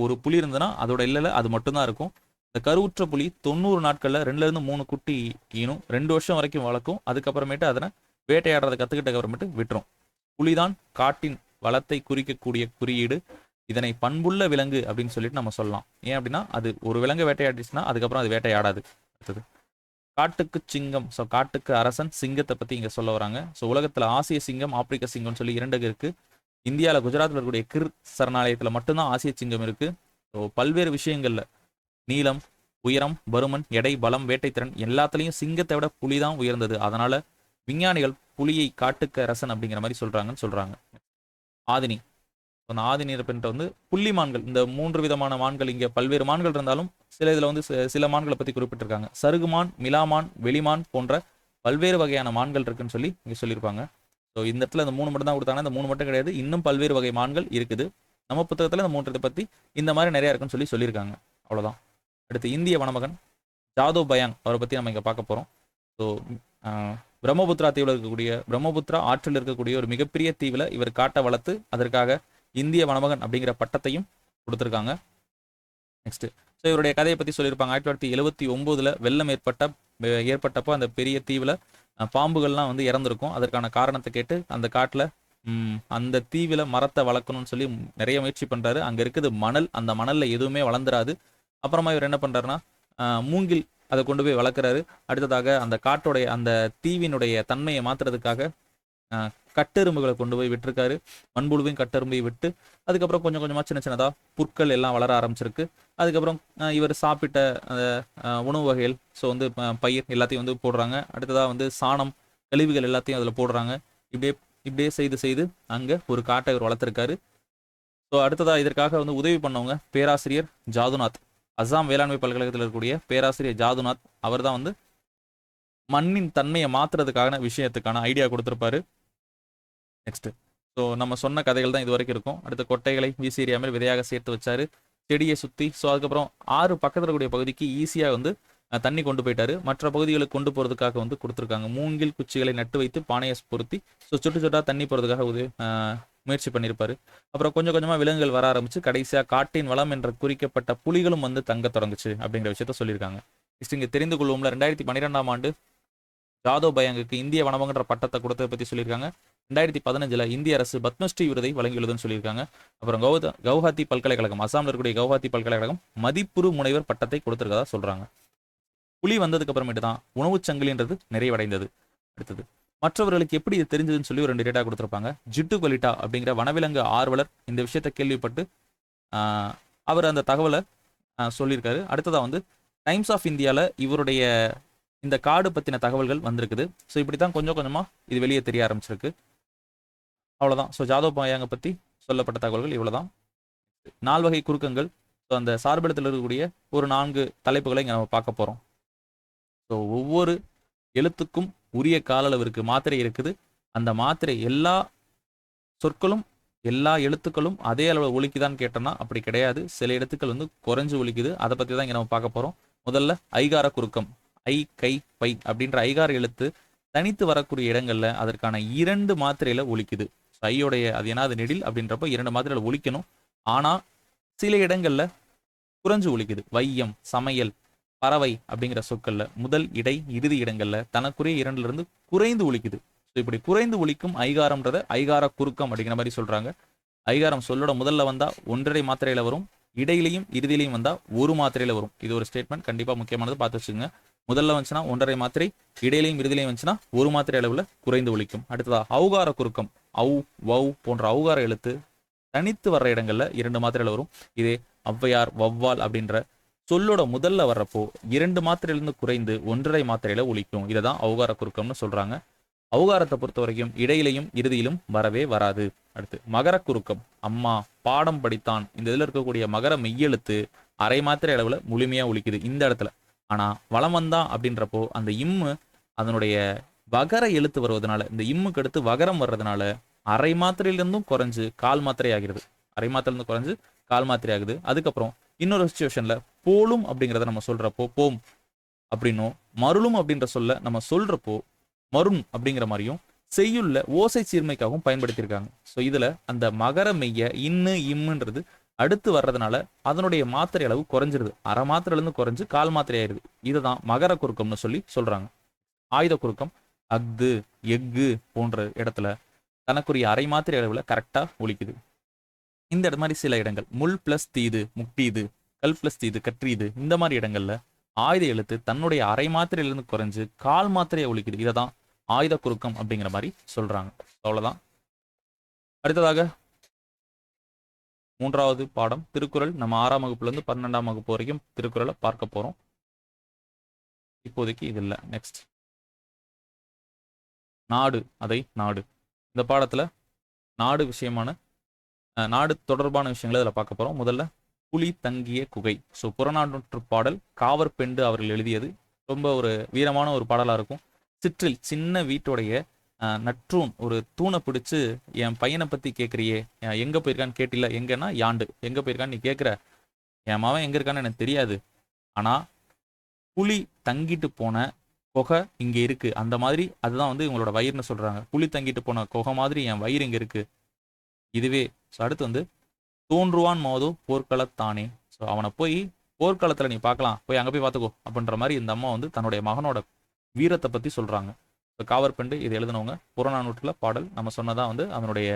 ஒரு புலி இருந்ததுன்னா அதோட எல்லையில் அது மட்டும்தான் இருக்கும். இந்த கருவுற்ற புலி 90 நாட்களில் 2லேருந்து 3 குட்டி ஈனும். 2 வருஷம் வரைக்கும் வளர்க்கும். அதுக்கப்புறமேட்டு அதனை வேட்டையாடுறதை கற்றுக்கிட்ட அப்புறமேட்டு விட்டுரும். புலிதான் காட்டின் வளத்தை குறிக்கக்கூடிய குறியீடு. இதனை பண்புள்ள விலங்கு அப்படின்னு சொல்லிட்டு நம்ம சொல்லலாம். ஏன் அப்படின்னா அது ஒரு விலங்கு வேட்டையாடிச்சுன்னா அதுக்கப்புறம் அது வேட்டையாடாது. அடுத்தது காட்டுக்கு சிங்கம். ஸோ காட்டுக்கு அரசன், சிங்கத்தை பற்றி இங்கே சொல்ல வராங்க. ஸோ உலகத்தில் ஆசிய சிங்கம், ஆப்பிரிக்க சிங்கம்னு சொல்லி 2 இருக்குது. இந்தியாவில் குஜராத்தில் இருக்கக்கூடிய கிர் சரணாலயத்தில் மட்டும்தான் ஆசிய சிங்கம் இருக்குது. ஸோ பல்வேறு விஷயங்களில் நீளம், உயரம், பருமன், எடை, பலம், வேட்டைத்திறன் எல்லாத்துலேயும் சிங்கத்தை விட புலி தான் உயர்ந்தது. அதனால விஞ்ஞானிகள் புலியை காட்டுக்கு அரசன் அப்படிங்கிற மாதிரி சொல்கிறாங்கன்னு சொல்கிறாங்க. ஆதினி. அந்த ஆதினி இருப்பின்ற புள்ளிமான்கள். இந்த 3 விதமான மான்கள், இங்கே பல்வேறு மான்கள் இருந்தாலும் சில இதில் சில மான்களை பற்றி குறிப்பிட்டிருக்காங்க. சருகுமான், மிலாமான், வெளிமான் போன்ற பல்வேறு வகையான மான்கள் இருக்குன்னு சொல்லி இங்கே சொல்லியிருப்பாங்க. ஸோ இந்த இடத்துல இந்த 3 மட்டும் தான் கொடுத்தாங்க. இந்த 3 மட்டும் கிடையாது, இன்னும் பல்வேறு வகை மான்கள் இருக்குது. நம்ம புத்தகத்தில் இந்த 3 பற்றி இந்த மாதிரி நிறையா இருக்குன்னு சொல்லியிருக்காங்க. அவ்வளோதான். அடுத்து இந்திய வனமகன் ஜாதவ் பயாங், அவரை பற்றி நம்ம இங்கே பார்க்க போகிறோம். ஸோ பிரம்மபுத்திரா தீவில் இருக்கக்கூடிய, பிரம்மபுத்திரா ஆற்றில் இருக்கக்கூடிய ஒரு மிகப்பெரிய தீவில் இவர் காட்டை வளர்த்து அதற்காக இந்திய வனமகன் அப்படிங்கிற பட்டத்தையும் கொடுத்துருக்காங்க. நெக்ஸ்ட், ஸோ இவருடைய கதையை பற்றி சொல்லியிருப்பாங்க. 1979 வெள்ளம் ஏற்பட்டப்போ அந்த பெரிய தீவில் பாம்புகள்லாம் இறந்துருக்கும். அதற்கான காரணத்தை கேட்டு அந்த காட்டில் அந்த தீவில் மரத்தை வளர்க்கணும்னு சொல்லி நிறைய முயற்சி பண்ணுறாரு. அங்கே இருக்குது மணல், அந்த மணலில் எதுவுமே வளர்ந்துராது. அப்புறமா இவர் என்ன பண்ணுறாருன்னா மூங்கில் அதை கொண்டு போய் வளர்க்குறாரு. அடுத்ததாக அந்த காட்டோடைய அந்த தீவினுடைய தன்மையை மாற்றுறதுக்காக கட்டெரும்புகளை கொண்டு போய் விட்டுருக்காரு. மண்புழுவையும் கட்டெரும்பையும் விட்டு அதுக்கப்புறம் கொஞ்சம் கொஞ்சமாக சின்ன சின்னதாக புற்கள் எல்லாம் வளர ஆரம்பிச்சிருக்கு. அதுக்கப்புறம் இவர் சாப்பிட்ட அந்த உணவு வகைகள், ஸோ பயிர் எல்லாத்தையும் போடுறாங்க. அடுத்ததாக சாணம், கழிவுகள் எல்லாத்தையும் அதில் போடுறாங்க. இப்படியே செய்து அங்கே ஒரு காட்டை இவர் வளர்த்துருக்காரு. ஸோ அடுத்ததாக இதற்காக உதவி பண்ணவங்க பேராசிரியர் ஜாதுநாத். அசாம் வேளாண்மை பல்கலைக்கழகத்தில் இருக்கக்கூடிய பேராசிரியர் ஜாதுநாத். அவர் தான் மண்ணின் தன்மையை மாற்றுறதுக்கான விஷயத்துக்கான ஐடியா கொடுத்துருப்பாரு. நெக்ஸ்ட், ஸோ நம்ம சொன்ன கதைகள் தான் இது வரைக்கும் இருக்கும். அடுத்த கொட்டைகளை வீசேரியாமல் விதையாக சேர்த்து வச்சாரு, செடியை சுற்றி. ஸோ அதுக்கப்புறம் 6 பக்கத்தில் இருக்கக்கூடிய பகுதிக்கு ஈஸியாக தண்ணி கொண்டு போயிட்டாரு. மற்ற பகுதிகளுக்கு கொண்டு போகிறதுக்காக கொடுத்துருக்காங்க. மூங்கில் குச்சிகளை நட்டு வைத்து பானையை பொருத்தி ஸோ சொட்டாக தண்ணி போகிறதுக்காக முயற்சி பண்ணியிருப்பாரு. அப்புறம் கொஞ்சம் கொஞ்சமாக விலங்குகள் வர ஆரம்பிச்சு கடைசியாக காட்டின் வளம் என்ற குறிக்கப்பட்ட புலிகளும் தங்க தொடங்குச்சு அப்படிங்கிற விஷயத்த சொல்லியிருக்காங்க. இங்கே தெரிந்து கொள்வோம்ல, 2012ஆம் ஆண்டு ஜாதவ் பயாங்குக்கு இந்திய வனமகன்ற பட்டத்தை கொடுத்ததை பற்றி சொல்லியிருக்காங்க. 2015 இந்திய அரசு பத்மஸ்ரீ விருதை வழங்கியுள்ளதுன்னு சொல்லியிருக்காங்க. அப்புறம் கவுஹாத்தி பல்கலைக்கழகம், அசாமில் இருக்கக்கூடிய கவுஹாத்தி பல்கலைக்கழகம் மதிப்புறு முனைவர் பட்டத்தை கொடுத்துருக்கதா சொல்றாங்க. புலி வந்ததுக்கு அப்புறமேட்டு தான் உணவுச் சங்கிலின்றது நிறைவடைந்தது. அடுத்தது, மற்றவர்களுக்கு எப்படி இது தெரிஞ்சதுன்னு சொல்லி ஒரு 2 டேட்டா கொடுத்துருப்பாங்க. ஜிட்டு கொலிட்டா அப்படிங்கிற வனவிலங்கு ஆர்வலர் இந்த விஷயத்தை கேள்விப்பட்டு அவர் அந்த தகவலை சொல்லியிருக்காரு. அடுத்ததாக டைம்ஸ் ஆஃப் இந்தியாவில் இவருடைய இந்த காடு பற்றின தகவல்கள் வந்திருக்குது. ஸோ இப்படி தான் கொஞ்சம் கொஞ்சமாக இது வெளியே தெரிய ஆரம்பிச்சிருக்கு. அவ்வளோதான். ஸோ ஜாதவ் பயாங்கை பற்றி சொல்லப்பட்ட தகவல்கள் இவ்வளோதான். 4 வகை குறுக்கங்கள். ஸோ அந்த சார்பெழுத்தில் இருக்கக்கூடிய ஒரு 4 தலைப்புகளை இங்கே நம்ம பார்க்க போகிறோம். ஸோ ஒவ்வொரு எழுத்துக்கும் உரிய கால அளவிற்கு மாத்திரை இருக்குது. அந்த மாத்திரை எல்லா சொற்களும் எல்லா எழுத்துக்களும் அதே அளவு ஒலிக்குதான்னு கேட்டோம்னா அப்படி கிடையாது. சில எழுத்துக்கள் குறைஞ்சு ஒலிக்குது. அதை பற்றி தான் இங்கே நம்ம பார்க்க போகிறோம். முதல்ல ஐகார குறுக்கம். ஐ, கை, பை அப்படின்ற ஐகார எழுத்து தனித்து வரக்கூடிய இடங்கள்ல அதற்கான 2 மாத்திரையில ஒலிக்குது. ஐயோடைய அது ஏன்னா நெடில் அப்படின்றப்போ 2 மாத்திரையில ஒலிக்கணும். ஆனா சில இடங்கள்ல குறைஞ்சு ஒலிக்குது. வையம், சமையல், பறவை அப்படிங்கிற சொற்கள்ல முதல், இடை, இறுதி இடங்கள்ல தனக்குரிய 2லிருந்து குறைந்து ஒலிக்குது. ஸோ இப்படி குறைந்து ஒலிக்கும் ஐகாரம்ன்றத ஐகார குறுக்கம் அப்படிங்கிற மாதிரி சொல்றாங்க. ஐகாரம் சொல்லோட முதல்ல வந்தா 1.5 மாத்திரையில வரும், இடையிலையும் இறுதியிலையும் வந்தா 1 மாத்திரையில வரும். இது ஒரு ஸ்டேட்மெண்ட், கண்டிப்பா முக்கியமானது, பார்த்து வச்சுங்க. முதல்ல வந்துச்சுன்னா 1.5 மாத்திரை, இடையிலையும் இறுதியிலையும் வந்துச்சுன்னா 1 மாத்திரை அளவுல குறைந்து ஒலிக்கும். அடுத்ததா ஔகார குறுக்கம். ஔ, வௌ போன்ற ஔகார எழுத்து தனித்து வர்ற இடங்கள்ல 2 மாத்திரையில வரும். இதே ஔவையார், வௌவால் அப்படின்ற சொல்லோட முதல்ல வர்றப்போ 2 மாத்திரையிலிருந்து குறைந்து 1.5 மாத்திரையில ஒலிக்கும். இதை தான் ஔகார குறுக்கம்னு சொல்றாங்க. ஔகாரத்தை பொறுத்த வரைக்கும் இடையிலையும் இறுதியிலும் வரவே வராது. அடுத்து மகர குறுக்கம். அம்மா பாடம் படித்தான். இந்த இதில் இருக்கக்கூடிய மகர மெய்யெழுத்து அரை மாத்திரை அளவில் முழுமையாக ஒலிக்குது இந்த இடத்துல. ஆனால் வளம் வந்தான் அப்படின்றப்போ அந்த இம்மு அதனுடைய வகர எழுத்து வருவதனால, இந்த இம்முக்கு அடுத்து வகரம் வர்றதுனால அரை மாத்திரையிலிருந்தும் குறைஞ்சு கால் மாத்திரை ஆகிறது. அரை மாத்திரையிலிருந்து குறைஞ்சு கால் மாத்திரை ஆகுது. அதுக்கப்புறம் இன்னொரு சுச்சுவேஷன்ல போலும் அப்படிங்கிறத நம்ம சொல்றப்போ போம் அப்படின்னும், மருளும் அப்படின்ற சொல்ல நம்ம சொல்றப்போ மருண் அப்படிங்கிற மாதிரியும் செய்யுள்ள ஓசை சீர்மைக்காகவும் பயன்படுத்தியிருக்காங்க. ஸோ இதுல அந்த மகர மெய்ய இன்னு இம்முன்றது அடுத்து வர்றதுனால அதனுடைய மாத்திரை அளவு குறைஞ்சிருது. அரை மாத்திரையிலிருந்து குறைஞ்சு கால் மாத்திரை ஆயிருது. இதுதான் மகர குறுக்கம்னு சொல்லி சொல்றாங்க. ஆயுத குறுக்கம் அஃது எஃகு போன்ற இடத்துல தனக்குரிய அரை மாத்திரை அளவுல கரெக்டா ஒலிக்குது. இந்த மாதிரி சில இடங்கள் முள் பிளஸ் தீது முக்டீது, கல் பிளஸ் தீது கற்றீது, இந்த மாதிரி இடங்கள்ல ஆயுத எழுத்து தன்னுடைய அரை மாத்திரையிலிருந்து குறைஞ்சு கால் மாத்திரையை ஒலிக்குது. இதை தான் ஆயுத குறுக்கம் அப்படிங்கிற மாதிரி சொல்றாங்க. அவ்வளவுதான். அடுத்ததாக 3வது பாடம் திருக்குறள். நம்ம 6ஆம் வகுப்புல இருந்து 12ஆம் வகுப்பு வரைக்கும் திருக்குறளை பார்க்க போறோம். இப்போதைக்கு இது இல்லை. நெக்ஸ்ட் நாடு அதை நாடு. இந்த பாடத்துல நாடு விஷயமான நாடு தொடர்பான விஷயங்களை இதில் பார்க்க போறோம். முதல்ல புலி தங்கிய குகை. ஸோ புறநானூற்று பாடல் காவற்பெண்டு அவர்கள் எழுதியது. ரொம்ப ஒரு வீரமான ஒரு பாடலா இருக்கும். சிற்றில் சின்ன வீட்டுடைய நற்றூன் ஒரு தூணை பிடிச்சு என் பையனை பத்தி கேட்குறியே, எங்க போயிருக்கான்னு கேட்டில. எங்கன்னா யாண்டு எங்க போயிருக்கான்னு நீ கேட்குற, என் மாவன் எங்க இருக்கான்னு எனக்கு தெரியாது. ஆனா புலி தங்கிட்டு போன குகை இங்க இருக்கு. அந்த மாதிரி அதுதான் வந்து இவங்களோட வயிறுன்னு சொல்றாங்க. புலி தங்கிட்டு போன குகை மாதிரி என் வயிறு இங்க இருக்கு. இதுவே. ஸோ அடுத்து வந்து தோன்றுவான் மோதோ போர்க்களத்தானே. ஸோ அவனை போய் போர்க்களத்துல நீ பார்க்கலாம், போய் அங்கே போய் பார்த்துக்கோ அப்படின்ற மாதிரி இந்த அம்மா வந்து தன்னுடைய மகனோட வீரத்தை பத்தி சொல்றாங்க. இப்போ காவற்பெண்டு இது எழுதினவங்க. புறநானூற்றுல பாடல் நம்ம சொன்னதான் வந்து அதனுடைய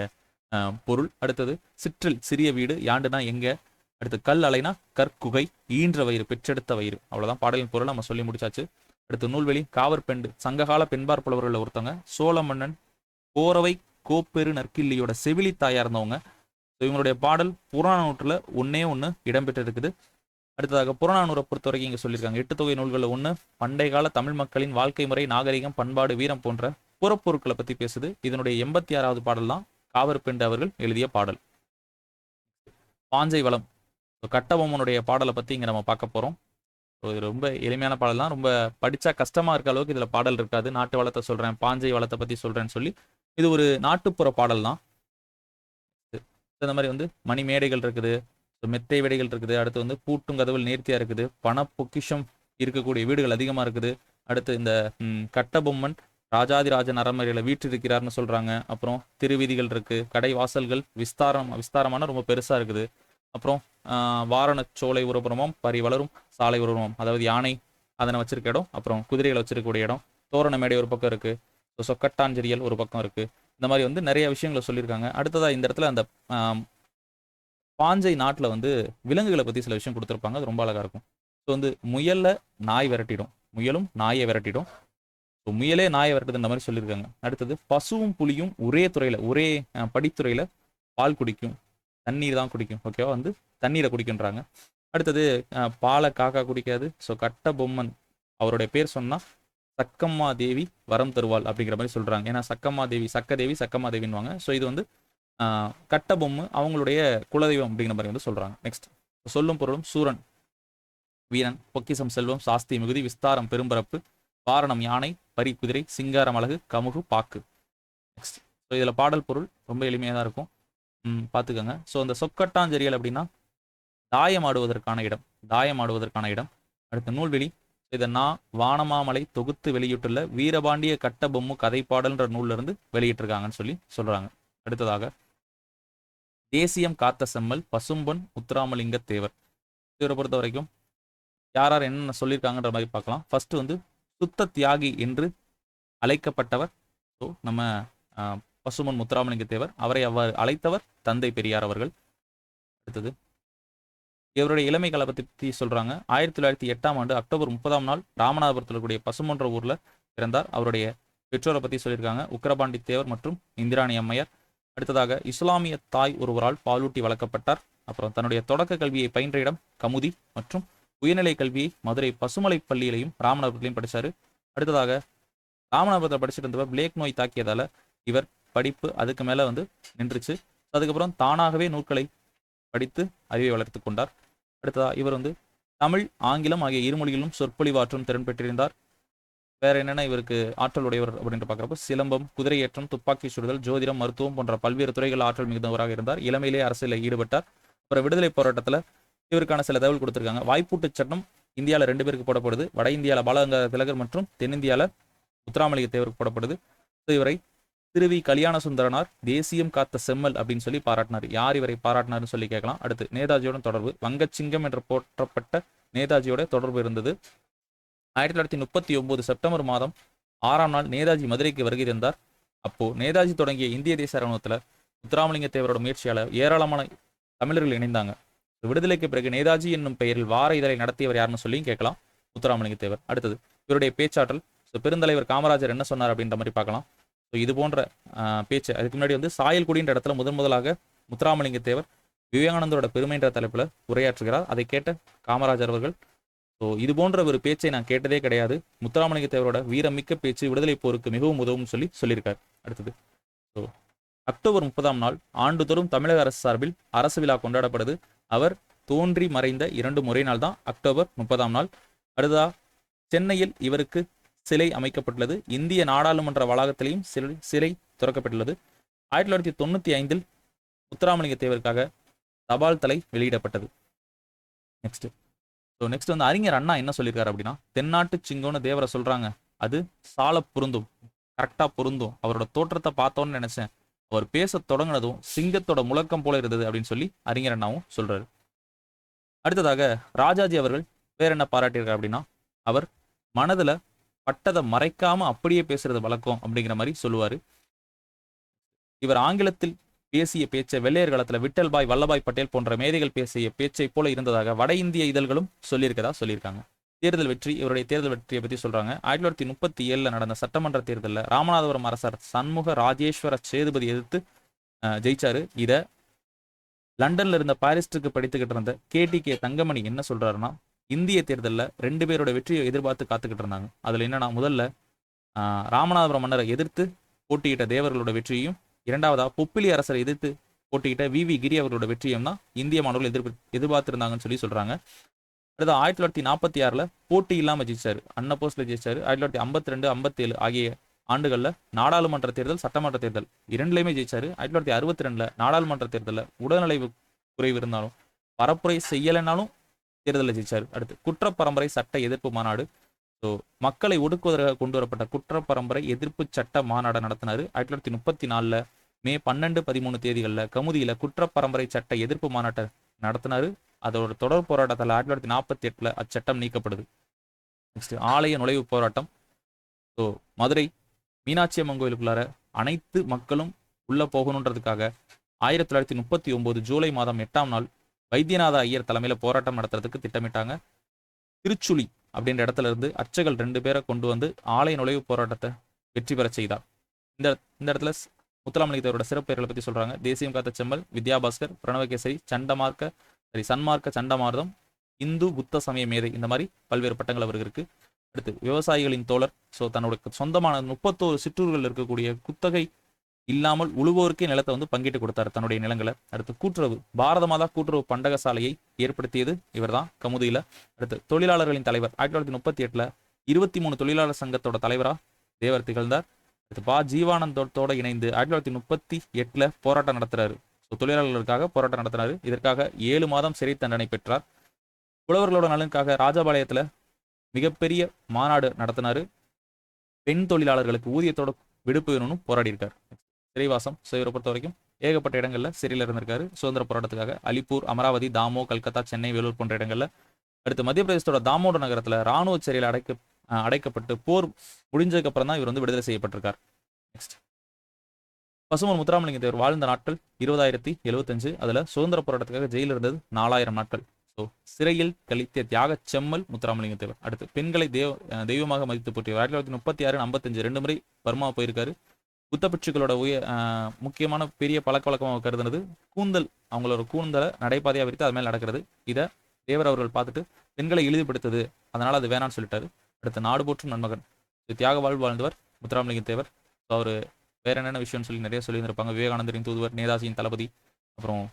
பொருள். அடுத்தது சிற்றில் சிறிய வீடு, யாண்டுனா எங்க. அடுத்து கல் அலைனா கற்குகை, ஈன்ற வயிறு பெற்றெடுத்த வயிறு. அவ்வளவுதான் பாடலின் பொருள் நம்ம சொல்லி முடிச்சாச்சு. அடுத்து நூல்வெளி காவற்பெண்டு சங்ககால பெண்பார் புலவர்கள் ஒருத்தவங்க. சோழ மன்னன் கோரவை கோப்பெரு நற்கிள்ளியோட செவிலி தாயா இருந்தவங்க. இவங்களுடைய பாடல் புறநானூற்றுல ஒன்னே ஒன்று இடம்பெற்று இருக்குது. அடுத்ததாக புறநானூரை பொறுத்த வரைக்கும் இங்க சொல்லியிருக்காங்க 8 தொகை நூல்களில் ஒன்று பண்டைய கால தமிழ் மக்களின் வாழ்க்கை முறை, நாகரிகம், பண்பாடு, வீரம் போன்ற புறப்பொருட்களை பத்தி பேசுது. இதனுடைய 86வது பாடல் தான் காவற்பெண்டு அவர்கள் எழுதிய பாடல். பாஞ்சை வளம் கட்டபொம்மனுடைய பாடலை பத்தி இங்க நம்ம பார்க்க போறோம். இது ரொம்ப எளிமையான பாடல் தான். ரொம்ப படிச்சா கஷ்டமா இருக்க அளவுக்கு இதுல பாடல் இருக்காது. நாட்டு வளத்தை சொல்றேன், பாஞ்சை வளத்தை பத்தி சொல்றேன்னு சொல்லி இது ஒரு நாட்டுப்புற பாடல் தான். இந்த மாதிரி வந்து மணி மேடைகள் இருக்குது, மெத்தை வேடைகள் இருக்குது. அடுத்து வந்து பூட்டும் கதவுகள் நேர்த்தியா இருக்குது. பண பொக்கிஷம் இருக்கக்கூடிய வீடுகள் அதிகமா இருக்குது. அடுத்து இந்த கட்டபொம்மன் ராஜாதிராஜன் அரண்மனையில வீற்றிருக்கிறார்னு சொல்றாங்க. அப்புறம் திருவீதிகள் இருக்கு, கடை வாசல்கள் விஸ்தாரமான ரொம்ப பெருசா இருக்குது. அப்புறம் வாரண சோலை உருபுறமும் பரி வளரும் சாலை உருவம், அதாவது யானை அதனை வச்சிருக்க இடம், அப்புறம் குதிரைகளை வச்சிருக்கக்கூடிய இடம், தோரண மேடை ஒரு பக்கம் இருக்கு, சொக்கட்டாஞ்செறியல் ஒரு பக்கம் இருக்கு. இந்த மாதிரி வந்து நிறைய விஷயங்களை சொல்லியிருக்காங்க. அடுத்ததா இந்த இடத்துல அந்த பாஞ்சை நாட்டில் வந்து விலங்குகளை பற்றி சில விஷயம் கொடுத்துருப்பாங்க. அது ரொம்ப அழகாக இருக்கும். ஸோ வந்து முயலை நாய் விரட்டிடும், முயலும் நாயை விரட்டிடும். ஸோ முயலே நாயை விரட்டுதுன்ற மாதிரி சொல்லியிருக்காங்க. அடுத்தது பசுவும் புலியும் ஒரே துறையில் ஒரே படித்துறையில் பால் குடிக்கும், தண்ணீர் தான் குடிக்கும். ஓகேவா, வந்து தண்ணீரை குடிக்கின்றாங்க. அடுத்தது பாலை காக்கா குடிக்காது. ஸோ கட்டபொம்மன் அவருடைய பேர் சொன்னால் சக்கம்மா தேவி வரம் தருவாள் அப்படிங்கிற மாதிரி சொல்றாங்க. ஏன்னா சக்கம்மா தேவி சக்கம்மா தேவின்வாங்க. ஸோ இது வந்து கட்டபொம்மு அவங்களுடைய குலதெய்வம் அப்படிங்கிற மாதிரி வந்து சொல்றாங்க. நெக்ஸ்ட் சொல்லும் பொருளும் சூரன் வீரன், பொக்கிசம் செல்வம், சாஸ்தி மிகுதி, விஸ்தாரம் பெரும்பரப்பு, வாரணம் யானை, பரி குதிரை, சிங்காரம் அழகு, கமுகு பாக்கு. நெக்ஸ்ட் ஸோ இதுல பாடல் பொருள் ரொம்ப எளிமையாக தான் இருக்கும், பார்த்துக்கோங்க. ஸோ இந்த சொக்கட்டாஞ்செறியல் அப்படின்னா தாயம் ஆடுவதற்கான இடம். அடுத்த நூல்வெளி. இதை நான் வானமாமலை தொகுத்து வெளியிட்டுள்ள வீரபாண்டிய கட்டபொம்மு கதைப்பாடல்ன்ற நூல்ல இருந்து வெளியிட்டிருக்காங்கன்னு சொல்லி சொல்றாங்க. அடுத்ததாக தேசியம் காத்த செம்மல் பசும்பொன் முத்துராமலிங்க தேவர். இவரை பொறுத்த வரைக்கும் யார் என்னென்ன சொல்லியிருக்காங்கன்ற மாதிரி பார்க்கலாம். ஃபர்ஸ்ட் வந்து சுத்த தியாகி என்று அழைக்கப்பட்டவர் ஸோ நம்ம பசும்பொன் முத்துராமலிங்க தேவர். அவரை அவ்வாறு அழைத்தவர் தந்தை பெரியார் அவர்கள். அடுத்தது இவருடைய இளமை கால பற்றி சொல்றாங்க. 1908ஆம் ஆண்டு அக்டோபர் 30ஆம் நாள் ராமநாதபுரத்தில் கூடிய பசுமன்ற ஊர்ல பிறந்தார். அவருடைய பெற்றோரை பத்தி சொல்லியிருக்காங்க, உக்கிரபாண்டி தேவர் மற்றும் இந்திராணி அம்மையார். அடுத்ததாக இஸ்லாமிய தாய் ஒருவரால் பாலூட்டி வளர்க்கப்பட்டார். அப்புறம் தன்னுடைய தொடக்க கல்வியை பயின்ற இடம் கமுதி மற்றும் உயர்நிலை கல்வியை மதுரை பசுமலை பள்ளியிலையும் ராமநாதபுரத்திலையும் படித்தார். அடுத்ததாக ராமநாதபுரத்தில் படிச்சுட்டு இருந்தவர் பிளேக் நோய் தாக்கியதால இவர் படிப்பு அதுக்கு மேலே வந்து நின்றுச்சு. அதுக்கப்புறம் தானாகவே நூல்களை படித்து அறிவை வளர்த்து கொண்டார். அடுத்ததா இவர் வந்து தமிழ் ஆங்கிலம் ஆகிய இருமொழிகளிலும் சொற்பொழிவாற்றும் திறன் பெற்றிருந்தார். வேற என்னென்ன இவருக்கு ஆற்றல் உடையவர் அப்படின்னு பார்க்குறப்போ சிலம்பம், குதிரையேற்றம், துப்பாக்கி சுடுதல், ஜோதிடம், மருத்துவம் போன்ற பல்வேறு துறைகள் ஆற்றல் மிகுந்தவராக இருந்தார். இளமையிலே அரசியலில் ஈடுபட்டார். அப்புறம் விடுதலை போராட்டத்தில் இவருக்கான சில தகவல் கொடுத்துருக்காங்க. வாய்ப்பூட்டு சட்டம் இந்தியாவில் 2 பேருக்கு போடப்படுது. வட இந்தியாவில் பாலகங்காதர திலகர் மற்றும் தென்னிந்தியாவில் முத்துராமலிங்க தேவருக்கு போடப்படுது. இவரை திருவி கல்யாண சுந்தரனார் தேசியம் காத்த செம்மல் அப்படின்னு சொல்லி பாராட்டினார். யார் இவரை பாராட்டினார்னு சொல்லி கேட்கலாம். அடுத்து நேதாஜியோட தொடர்பு. வங்கச்சிங்கம் என்று போற்றப்பட்ட நேதாஜியோட தொடர்பு இருந்தது. 1939 செப்டம்பர் மாதம் 6ஆம் நாள் நேதாஜி மதுரைக்கு வருகை தந்தார். அப்போ நேதாஜி தொடங்கிய இந்திய தேச இராணுவத்தில் முத்துராமலிங்க தேவரோட முயற்சியால் ஏராளமான தமிழர்கள் இணைந்தாங்க. விடுதலைக்கு பிறகு நேதாஜி என்னும் பெயரில் வார இதழை நடத்தியவர் யாருன்னு சொல்லியும் கேட்கலாம், முத்துராமலிங்க தேவர். அடுத்தது இவருடைய பேச்சாற்றல். பெருந்தலைவர் காமராஜர் என்ன சொன்னார் அப்படின்ற மாதிரி பார்க்கலாம். இது போன்ற பேச்சு. அதுக்கு முன்னாடி வந்து சாயல்குடின்ற இடத்துல முதலாக முத்துராமலிங்க தேவர் விவேகானந்தரோட பெருமைன்ற தலைப்பில் உரையாற்றுகிறார். அதை கேட்ட காமராஜர் அவர்கள், இது போன்ற ஒரு பேச்சை நான் கேட்டதே கிடையாது, முத்துராமலிங்க தேவரோட வீரமிக்க பேச்சு விடுதலை போருக்கு மிகவும் உதவும் சொல்லியிருக்கார். அடுத்தது அக்டோபர் 30ஆம் நாள் ஆண்டுதோறும் தமிழக அரசு சார்பில் அரசு விழா கொண்டாடப்படுது. அவர் தோன்றி மறைந்த 2 முறை நாள் தான் அக்டோபர் 30ஆம் நாள். அடுத்ததா சென்னையில் இவருக்கு சிலை அமைக்கப்பட்டுள்ளது. இந்திய நாடாளுமன்ற வளாகத்திலையும் சிலை திறக்கப்பட்டுள்ளது. 1995 முத்துராமலிங்க தேவருக்காக தபால் தலை வெளியிடப்பட்டது. நெக்ஸ்ட் வந்து அறிஞர் அண்ணா என்ன சொல்லியிருக்காரு அப்படின்னா, தென்னாட்டு சிங்கம்னு தேவரை சொல்றாங்க, அது சால பொருந்தும், கரெக்டா பொருந்தும். அவரோட தோற்றத்தை பார்த்தோன்னு நினைச்சேன், அவர் பேச தொடங்கினதும் சிங்கத்தோட முழக்கம் போல இருந்தது அப்படின்னு சொல்லி அறிஞர் அண்ணாவும் சொல்றாரு. அடுத்ததாக ராஜாஜி அவர்கள் வேற என்ன பாராட்டியிருக்காரு அப்படின்னா, அவர் மனதுல பட்டதை மறைக்காம அப்படியே பேசுறது வழக்கம் அப்படிங்கிற மாதிரி சொல்லுவாரு. இவர் ஆங்கிலத்தில் பேசிய பேச்சை வெள்ளையர் காலத்துல விட்டல் பாய், வல்லபாய் பட்டேல் போன்ற மேதைகள் பேசிய பேச்சை போல இருந்ததாக வட இந்திய இதழ்களும் சொல்லியிருக்காங்க. தேர்தல் வெற்றி. இவருடைய தேர்தல் வெற்றியை பத்தி சொல்றாங்க. 1937 நடந்த சட்டமன்ற தேர்தலில் ராமநாதபுரம் அரசர் சண்முக ராஜேஸ்வர சேதுபதி எதிர்த்து ஜெயிச்சாரு. இத லண்டன்ல இருந்த பாரிஸ்டருக்கு படித்துக்கிட்டு இருந்த KTK தங்கமணி என்ன சொல்றாருன்னா, இந்திய தேர்தலில் 2 பேரோட வெற்றியை எதிர்பார்த்து காத்துக்கிட்டு இருந்தாங்க. அதுல என்னன்னா, முதல்ல ராமநாதபுரம் மன்னரை எதிர்த்து போட்டியிட்ட தேவர்களோட வெற்றியையும், இரண்டாவதா பொப்பிலி அரசரை எதிர்த்து போட்டியிட்ட VV கிரி அவர்களோட வெற்றியும் தான் இந்திய மாணவர்கள் எதிர்பார்த்திருந்தாங்கன்னு சொல்லி சொல்றாங்க. அடுத்து 1946 போட்டி இல்லாம ஜெயிச்சாரு. அன்னபோஸ்ல ஜெயிச்சாரு. 1952, 57 ஆகிய ஆண்டுகள்ல நாடாளுமன்ற தேர்தல், சட்டமன்ற தேர்தல் இரண்டுலையுமே ஜெயிச்சாரு. 1962 நாடாளுமன்ற தேர்தலில் உடல்நலை குறைவு இருந்தாலும் பரப்புரை செய்யலைனாலும் தேர்தலில் ஜெயிச்சாரு. அடுத்து குற்றப்பரம்பரை சட்ட எதிர்ப்பு மாநாடு. மக்களை ஒடுக்குவதற்காக கொண்டு வரப்பட்ட குற்றப்பரம்பரை எதிர்ப்பு சட்ட மாநாடு நடத்தினாரு. 1934 மே 12, 13 தேதிகளில் கமுதியில குற்றப்பரம்பரை சட்ட எதிர்ப்பு மாநாட்டை நடத்தினாரு. அதோட தொடர் போராட்டத்தில் 1948 அச்சட்டம் நீக்கப்படுது. நெக்ஸ்ட் ஆலய நுழைவு போராட்டம். மதுரை மீனாட்சி அம்மன் கோயிலுக்குள்ளார அனைத்து மக்களும் உள்ள போகணுன்றதுக்காக 1939 ஜூலை மாதம் 8ஆம் நாள் வைத்தியநாத ஐயர் தலைமையில போராட்டம் நடத்துறதுக்கு திட்டமிட்டாங்க. திருச்சுழி அப்படின்ற இடத்துல இருந்து அர்ச்சகர்கள் 2 பேரை கொண்டு வந்து ஆலய நுழைவு போராட்டத்தை வெற்றி பெற செய்தார். இந்த இடத்துல முத்துராமலிங்க தேவரோட சிறப்பெயர்களை பத்தி சொல்றாங்க. தேசியம் காத்த செம்மல், வித்யாபாஸ்கர், பிரணவகேசரி, சன்மார்க்க சண்டமார்தம், இந்து புத்த சமய மேதை, இந்த மாதிரி பல்வேறு பட்டங்கள் அவருக்கு இருக்கு. அடுத்து விவசாயிகளின் தோழர். தன்னோட சொந்தமான 31 சிற்றூர்கள் இருக்கக்கூடிய குத்தகை இல்லாமல் உழுவோருக்கே நிலத்தை வந்து பங்கிட்டு கொடுத்தாரு, தன்னுடைய நிலங்களை. அடுத்து கூட்டுறவு. பாரத மாதா கூட்டுறவு பண்டக சாலையை ஏற்படுத்தியது இவர் தான், கமுதியில. அடுத்து தொழிலாளர்களின் தலைவர். 1938 23 தொழிலாளர் சங்கத்தோட தலைவரா தேவர் திகழ்ந்தார். அடுத்து ஜீவானந்தோட இணைந்து 1938 போராட்டம் நடத்துறாரு. தொழிலாளர்களுக்காக போராட்டம் நடத்தினாரு. இதற்காக 7 மாதம் சிறை தண்டனை பெற்றார். புலவர்களோட நலனுக்காக ராஜபாளையத்துல மிகப்பெரிய மாநாடு நடத்தினாரு. பெண் தொழிலாளர்களுக்கு ஊதியத்தோட விடுப்பு வேணும்னு போராடி இருக்காரு. சிறைவாசம். இவரை பொறுத்த வரைக்கும் ஏகப்பட்ட இடங்கள்ல சிறையில் இருந்திருக்காரு சுதந்திர போராட்டத்துக்காக. அலிப்பூர், அமராவதி, தாமோ, கல்கத்தா, சென்னை, வேலூர் போன்ற இடங்கள்ல. அடுத்து மத்திய பிரதேசத்தோட தாமோட நகரத்துல ராணுவ சிறையில் அடைக்கப்பட்டு போர் முடிஞ்சதுக்கு அப்புறம் தான் இவர் வந்து விடுதலை செய்யப்பட்டிருக்கார். நெக்ஸ்ட் பசுமன் முத்துராமலிங்க தேவர் வாழ்ந்த நாட்கள் 20,075. அதுல சுதந்திர போராட்டத்துக்காக ஜெயிலில் இருந்தது 4000 நாட்கள். சிறையில் கழித்த தியாக செம்மல் முத்துராமலிங்க தேவர். அடுத்து பெண்களை தெய்வமாக மதித்து போட்டியவர். 1936, 55 2 முறை பர்மா போயிருக்காரு. புத்த பிட்சுகளோட முக்கியமான பெரிய பழக்க வழக்கமாக கருதுனது கூந்தல். அவங்களோட கூந்தலை நடைபாதையா விரித்து அது மேல் நடக்கிறது. இதை தேவர் அவர்கள் பார்த்துட்டு பெண்களை இழிவுபடுத்தது, அதனால அது வேணான்னு சொல்லிட்டாரு. அடுத்து நாடு போற்றும் நன்மகன். தியாக வாழ்வு வாழ்ந்தவர் முத்துராமலிங்க தேவர். ஸோ அவர் வேற என்னென்ன விஷயம்னு சொல்லி நிறைய சொல்லியிருந்திருப்பாங்க. விவேகானந்தரின் தூதுவர், நேதாஜியின் தளபதி, அப்புறம்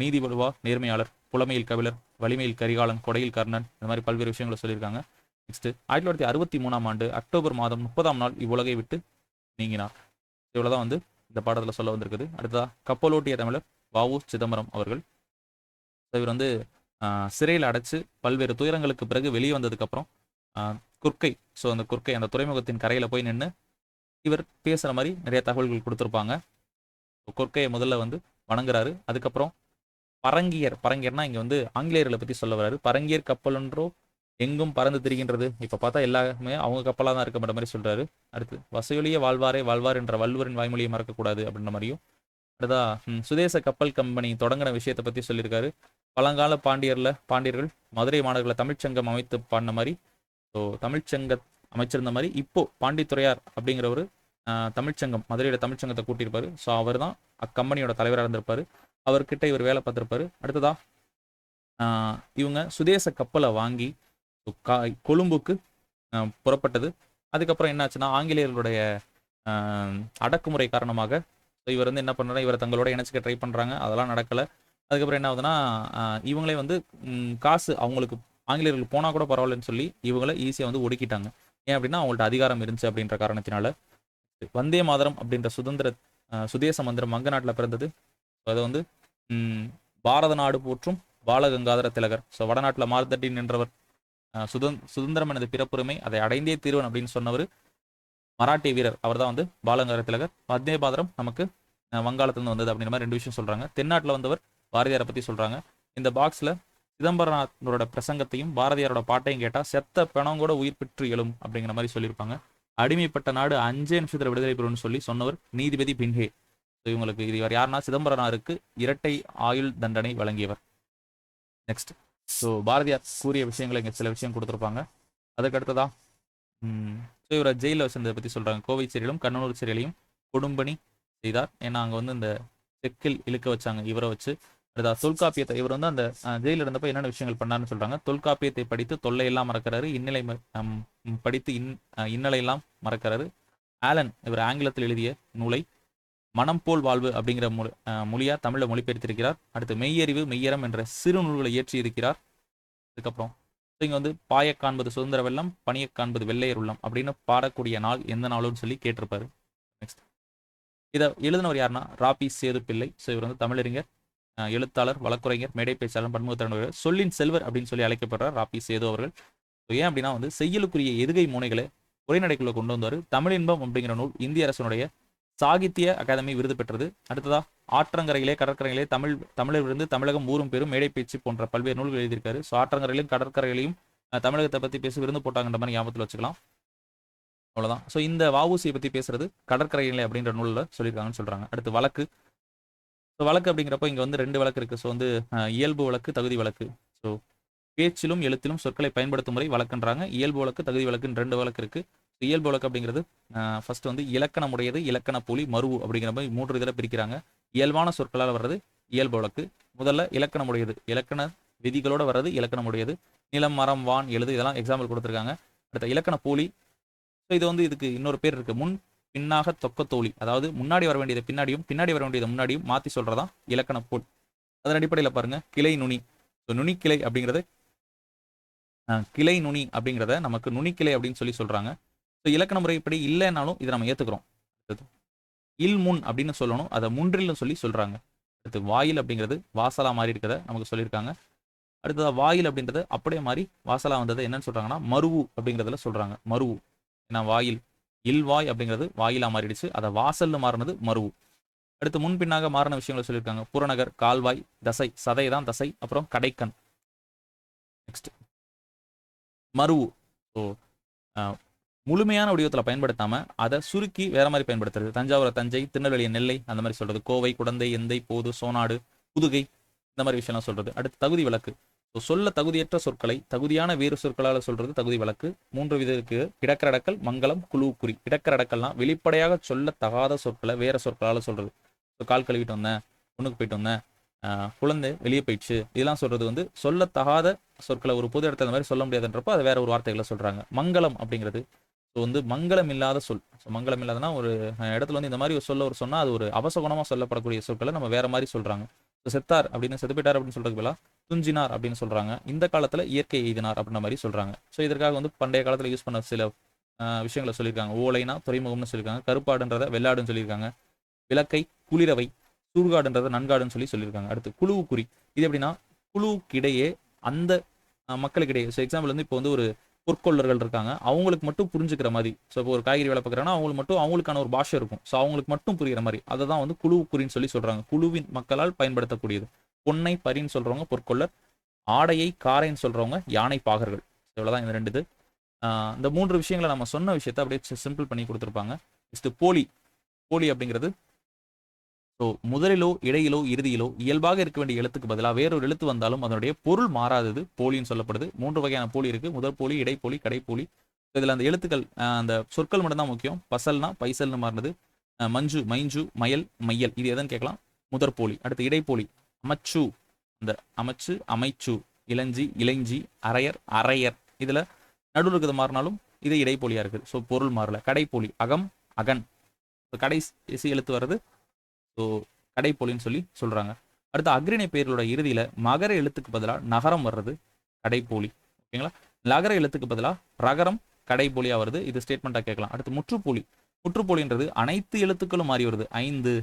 நீதி வலுவா, நேர்மையாளர், புலமையில் கபிலர், வலிமையில் கரிகாலன், கொடையில் கர்ணன், இந்த மாதிரி பல்வேறு விஷயங்களை சொல்லியிருக்காங்க. நெக்ஸ்ட் 1963 ஆண்டு அக்டோபர் மாதம் 30ஆம் நாள் இவ்வுலகை விட்டு நீங்கினார். இவ்வளவுதான் வந்து இந்த பாடத்தில் சொல்ல வந்திருக்குது. அடுத்ததா கப்பலோட்டிய தமிழர் வ.உ. சிதம்பரம் அவர்கள். இவர் வந்து சிறையில் அடைச்சு பல்வேறு துயரங்களுக்கு பிறகு வெளியே வந்ததுக்கப்புறம் குர்க்கை, ஸோ அந்த குர்க்கை அந்த துறைமுகத்தின் கரையில் போய் நின்று இவர் பேசுகிற மாதிரி நிறைய தகவல்கள் கொடுத்துருப்பாங்க. கொற்கையை முதல்ல வந்து வணங்குறாரு. அதுக்கப்புறம் பரங்கியர்னா இங்கே வந்து ஆங்கிலேயர்களை பற்றி சொல்ல வர்றாரு. பரங்கியர் கப்பலொன்றோ எங்கும் பறந்து திரிகின்றது. இப்போ பார்த்தா எல்லாமே அவங்க கப்பலாக தான் இருக்க மாதிரி சொல்றாரு. அடுத்து வசையொலிய வாழ்வாரே வாழ்வார் என்ற வள்ளுவரின் வாய்மொழியை மறக்கக்கூடாது அப்படின்ற மாதிரியும். அடுத்தா சுதேச கப்பல் கம்பெனி தொடங்கின விஷயத்தை பற்றி சொல்லியிருக்காரு. பழங்கால பாண்டியர்கள் மதுரை மாநகரில் தமிழ்ச்சங்கம் அமைத்து பாடின மாதிரி, ஸோ தமிழ்ச்சங்க அமைச்சிருந்த மாதிரி இப்போ பாண்டித்துறையார் அப்படிங்கிற ஒரு தமிழ்ச்சங்கம், மதுரையோட தமிழ்ச்சங்கத்தை கூட்டியிருப்பாரு. ஸோ அவர் தான் அக்கம்பெனியோட தலைவராக இருந்திருப்பாரு. அவர்கிட்ட இவர் வேலை பார்த்துருப்பாரு. அடுத்ததா இவங்க சுதேச கப்பலை வாங்கி கொழும்புக்கு புறப்பட்டது. அதுக்கப்புறம் என்னாச்சுன்னா ஆங்கிலேயர்களுடைய அடக்குமுறை காரணமாக இவர் வந்து என்ன பண்ணுறாரு, இவரை தங்களோட இணைச்சிக்க ட்ரை பண்ணுறாங்க. அதெல்லாம் நடக்கலை. அதுக்கப்புறம் என்ன ஆகுதுன்னா இவங்களே வந்து காசு அவங்களுக்கு ஆங்கிலேயர்கள் போனால் கூட பரவாயில்லன்னு சொல்லி இவங்கள ஈஸியாக வந்து ஒடுக்கிட்டாங்க. ஏன் அப்படின்னா அவங்கள்ட்ட அதிகாரம் இருந்துச்சு அப்படின்ற காரணத்தினால. வந்தே மாதரம் அப்படின்ற சுதேச மந்திரம் வங்க நாட்டில் பிறந்தது. அதை வந்து பாரத நாடு போற்றும் பாலகங்காதர திலகர், ஸோ வடநாட்டில் மார்த்தட்டி நின்றவர், சுதந்திரம் எனது பிறப்புரிமை அதை அடைந்தே தீர்வன் அப்படின்னு சொன்னவர் மராட்டிய வீரர், அவர் தான் வந்து பாலகங்காதர திலகர். வந்தே மாதரம் நமக்கு வங்காளத்துலேருந்து வந்தது அப்படின்ற மாதிரி 2 விஷயம் சொல்கிறாங்க. தென்னாட்டில் வந்தவர் பாரதியாரை பற்றி சொல்கிறாங்க. இந்த பாக்ஸில் சிதம்பரநாதனோட பிரசங்கத்தையும் பாரதியாரோட பாட்டையும் கேட்டால் செத்த பிணம் கூட உயிர் பெற்று எழும் அப்படிங்கிற மாதிரி சொல்லியிருப்பாங்க. அடிமைப்பட்ட நாடு 5 நிமிஷத்தில் விடுதலை பெறும்னு சொல்லி சொன்னவர் நீதிபதி பின்ஹே. இவங்களுக்கு இது யாருன்னா சிதம்பரனாருக்கு இரட்டை ஆயுள் தண்டனை வழங்கியவர். நெக்ஸ்ட், ஸோ பாரதியார் கூறிய விஷயங்களை இங்கே சில விஷயம் கொடுத்துருப்பாங்க. அதுக்கடுத்ததா ஸோ இவரை ஜெயிலில் வச்சிருந்ததை பற்றி சொல்கிறாங்க. கோவை சிறையிலும் கண்ணனூர் சிறையிலையும் கொடும்பணி செய்தார். ஏன்னா அங்கே வந்து இந்த செக்கில் இழுக்க வச்சாங்க இவரை வச்சு. அடுத்தா தொல்காப்பியத்தை, இவர் வந்து அந்த ஜெயிலில் இருந்தப்போ என்னென்ன விஷயங்கள் பண்ணாருன்னு சொல்கிறாங்க. தொல்காப்பியத்தை படித்து தொல்லையெல்லாம் மறக்கிறாரு. இன்னலை படித்து இன்னலையெல்லாம் மறக்கிறாரு. ஆலன் இவர் ஆங்கிலத்தில் எழுதிய நூலை மனம் போல் வாழ்வு அப்படிங்கிற மொழியா தமிழில் மொழிபெயர்த்திருக்கிறார். அடுத்து மெய்யறிவு மெய்யறம் என்ற சிறு நூல்களை இயற்றி இருக்கிறார். அதுக்கப்புறம் இங்கே வந்து பாய காண்பது சுதந்திர வெள்ளம், பணியை காண்பது வெள்ளையர் உள்ளம் அப்படின்னு பாடக்கூடிய நாள் எந்த நாளும் சொல்லி கேட்டிருப்பாரு. நெக்ஸ்ட், இதை எழுதினவர் யாருன்னா ராபி சேது பிள்ளை. ஸோ இவர் வந்து தமிழறிஞர், எழுத்தாளர், வழக்குரைஞர், மேடை பேச்சாளர், பன்முகத்திறன், சொல்லின் செல்வர் அப்படின்னு சொல்லி அழைக்கப்படுறார் ராபி சேது அவர்கள். ஏன் அப்படின்னா வந்து செய்யலுக்குரிய எதுகை முனைகளை உரைநடைக்குள்ள கொண்டு வந்தார். தமிழின்பம் அப்படிங்கிற நூல் இந்திய அரசனுடைய சாகித்ய அகாதமி விருது பெற்றது. அடுத்ததா ஆற்றங்கரையிலே கடற்கரையிலே தமிழர் தமிழகம் ஊரும் பெரும் மேடை பேச்சு போன்ற பல்வேறு நூல்கள் எழுதியிருக்காரு. ஸோ ஆற்றங்கரையிலும் கடற்கரையிலையும் தமிழகத்தை பற்றி பேசி விருந்து போட்டாங்கன்ற மாதிரி ஞாபகத்தில் வச்சுக்கலாம். அவ்வளோதான். ஸோ இந்த வ.உ.சியை பற்றி பேசுறது கடற்கரையிலே அப்படின்ற நூலில் சொல்லியிருக்காங்கன்னு சொல்கிறாங்க. அடுத்து வழக்கு. ஸோ வழக்கு அப்படிங்கிறப்போ இங்கே வந்து 2 வழக்கு இருக்குது. ஸோ வந்து இயல்பு வழக்கு, தகுதி வழக்கு. ஸோ பேச்சிலும் எழுத்திலும் சொற்களை பயன்படுத்தும் முறை வழக்குன்றாங்க. இயல்பு வழக்கு, தகுதி வழக்குன்னு 2 வழக்கு இருக்குது. இயல்பு வழக்கு அப்படிங்கிறது ஃபர்ஸ்ட் வந்து இலக்கணமுடையது, இலக்கண போலி, மருவு அப்படிங்கிற மாதிரி 3 இதில் பிரிக்கிறாங்க. இயல்பான சொற்களால் வர்றது இயல்பு வழக்கு. முதல்ல இலக்கணமுடையது, இலக்கண விதிகளோட வர்றது இலக்கணமுடையது. நிலம், மரம், வான், எழுது இதெல்லாம் எக்ஸாம்பிள் கொடுத்துருக்காங்க. அடுத்த இலக்கண போலி. ஸோ இது வந்து இதுக்கு இன்னொரு பேர் இருக்குது, முன் பின்னாக தொக்கத்தோழி. அதாவது முன்னாடி வர வேண்டியதை பின்னாடியும் பின்னாடி வர வேண்டியதை முன்னாடியும் மாற்றி சொல்கிறதான் இலக்கண போல். அதன் அடிப்படையில் பாருங்கள், கிளை நுனி. ஸோ நுனிக்கிளை அப்படிங்கிறது கிளை நுனி அப்படிங்கிறத நமக்கு நுனிக்கிளை அப்படின்னு சொல்லி சொல்கிறாங்க. ஸோ இலக்கண முறைப்படி இல்லைன்னாலும் இதை நம்ம ஏற்றுக்கிறோம். இல் முன் அப்படின்னு சொல்லணும், அதை முன்றில்னு சொல்லி சொல்கிறாங்க. அடுத்து வாயில் அப்படிங்கிறது வாசலா மாறி இருக்கிறத நமக்கு சொல்லியிருக்காங்க. அடுத்தது வாயில் அப்படின்றது அப்படியே மாறி வாசலா வந்தது என்னன்னு சொல்கிறாங்கன்னா மருவு அப்படிங்கிறதுல சொல்கிறாங்க. மருவு ஏன்னா வாயில் இல்வாய் அப்படிங்கிறது வாயிலா மாறிடுச்சு, அதை வாசல்னு மாறினது மருவு. அடுத்து முன்பின்னாக மாறின விஷயங்களை சொல்லியிருக்காங்க. புறநகர், கால்வாய், தசை, சதை தான் தசை, அப்புறம் கடைக்கண். நெக்ஸ்ட் மருவு. ஸோ முழுமையான வடிவத்தில் பயன்படுத்தாம அதை சுருக்கி வேற மாதிரி பயன்படுத்துறது. தஞ்சாவூர் தஞ்சை, திருநெல்வேலி நெல்லை அந்த மாதிரி சொல்றது. கோவை, குடந்தை, எந்தை, போது, சோனாடு, புதுகை இந்த மாதிரி விஷயம்லாம் சொல்றது. அடுத்து தகுதி வழக்கு. சொல்ல தகுதியற்ற சொற்களை தகுதியான வேறு சொற்களால் சொல்றது தகுதி வழக்கு. 3 விதம் இருக்கு. இடக்கரடக்கல், மங்களம், குழு, குறி. இடக்கரடக்கல்னா வெளிப்படையாக சொல்ல தகாத சொற்களை வேற சொற்களால் சொல்றது. கால் கழுவிட்டு வந்தேன், பொண்ணுக்கு போயிட்டு வந்தேன், குழந்தை வெளியே போயிடுச்சு, இதெல்லாம் சொல்றது வந்து சொல்லத்தகாத சொற்களை ஒரு பொது இடத்துல அந்த மாதிரி சொல்ல முடியாதுன்றப்போ அதை வேற ஒரு வார்த்தைகளை சொல்றாங்க. மங்களம் அப்படிங்கிறது ஸோ வந்து மங்களம் இல்லாத சொல். ஸோ மங்களம் இல்லாதனா ஒரு இடத்துல வந்து இந்த மாதிரி ஒரு சொல்ல ஒரு சொன்னால் அது ஒரு அவசகுணமாக சொல்லப்படக்கூடிய சொற்களை நம்ம வேற மாதிரி சொல்கிறாங்க. ஸோ செத்தார் அப்படின்னு செத்து போயிட்டார் அப்படின்னு சொல்றதுக்கு பதிலாக துஞ்சினார் அப்படின்னு சொல்கிறாங்க. இந்த காலத்தில் இயற்கை எய்தினார் அப்படின்ற மாதிரி சொல்கிறாங்க. ஸோ இதற்காக வந்து பண்டைய காலத்தில் யூஸ் பண்ண சில விஷயங்களை சொல்லியிருக்காங்க. ஓலைனா துறைமுகம்னு சொல்லியிருக்காங்க. கருப்பாடுன்றதை வெள்ளாடுன்னு சொல்லியிருக்காங்க. விளக்கை குளிரவை, சூர்காடுன்றதை நன்காடுன்னு சொல்லியிருக்காங்க. அடுத்து குழுவுக்குறி. இது எப்படின்னா குழுவுக்கிடையே அந்த மக்களுக்கிடையே. ஸோ எக்ஸாம்பிள் வந்து இப்போ வந்து ஒரு பொற்கொள்ளர்கள் இருக்காங்க, அவங்களுக்கு மட்டும் புரிஞ்சுக்கிற மாதிரி. ஸோ இப்போ ஒரு காய்கறி வேலை பார்க்குறாங்கன்னா அவங்களுக்கு மட்டும் அவங்களுக்கான ஒரு பாஷை இருக்கும். ஸோ அவங்களுக்கு மட்டும் புரிகிற மாதிரி அதை தான் வந்து குழுவுக்குறின்னு சொல்கிறாங்க. குழுவின் மக்களால் பயன்படுத்தக்கூடியது. பொன்னை பரின்னு சொல்கிறவங்க பொற்கொள்ளர், ஆடையை காரைன்னு சொல்கிறவங்க யானை பாகர்கள். இவ்வளோதான் இந்த ரெண்டு இது. இந்த 3 விஷயங்களை நம்ம சொன்ன விஷயத்தை அப்படியே சிம்பிள் பண்ணி கொடுத்துருப்பாங்க. நெக்ஸ்ட் போலி. போலி அப்படிங்கிறது ஸோ முதலிலோ இடையிலோ இறுதியிலோ இயல்பாக இருக்க வேண்டிய எழுத்துக்கு பதிலாக வேறொரு எழுத்து வந்தாலும் அதனுடைய பொருள் மாறாதது போலின்னு சொல்லப்படுது. 3 வகையான போலி இருக்கு. முதல் போலி, இடைப்போலி, கடைப்போலி. இதில் அந்த எழுத்துக்கள் அந்த சொற்கள் மட்டும் தான் முக்கியம். பசல்னா பைசல்னு மாறினது. மஞ்சு, மைஞ்சு, மயல், மையல். இது எதுன்னு கேட்கலாம். முதற் போலி. அடுத்து இடைப்போலி. அமைச்சு, இந்த அமைச்சு, அமைச்சு, இளஞ்சி, இளைஞ்சி, அரையர், அரையர். இதில் நடுவில் இருக்கிறது மாறினாலும் இது இடைப்போலியா இருக்குது. ஸோ பொருள் மாறல. கடைப்போலி. அகம், அகன். கடைசி எழுத்து வர்றது ஸோ கடைப்போலின்னு சொல்றாங்க. அடுத்து அக்ரிணை பெயர்களோட இறுதியில் மகர எழுத்துக்கு பதிலாக நகரம் வர்றது கடைப்போலி. ஓகேங்களா. நகர எழுத்துக்கு பதிலாக ரகரம் கடைப்போலியாக வருது. இது ஸ்டேட்மெண்ட்டாக கேட்கலாம். அடுத்து முற்றுப்போலி. முற்றுப்போலின்றது அனைத்து எழுத்துக்களும் மாறி வருது. 5,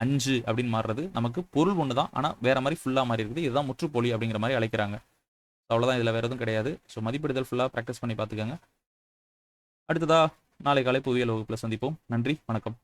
5 அப்படின்னு மாறுறது. நமக்கு பொருள் ஒன்று தான், ஆனால் வேற மாதிரி ஃபுல்லாக மாறி இருக்குது. இதுதான் முற்றுப்போலி அப்படிங்கிற மாதிரி அழைக்கிறாங்க. அவ்வளோதான், இதில் வேற எதுவும் கிடையாது. ஸோ மதிப்பிடுதல் ஃபுல்லாக ப்ராக்டிஸ் பண்ணி பார்த்துக்கோங்க. அடுத்ததா நாளை காலை புவியியல் வகுப்பில் சந்திப்போம். நன்றி, வணக்கம்.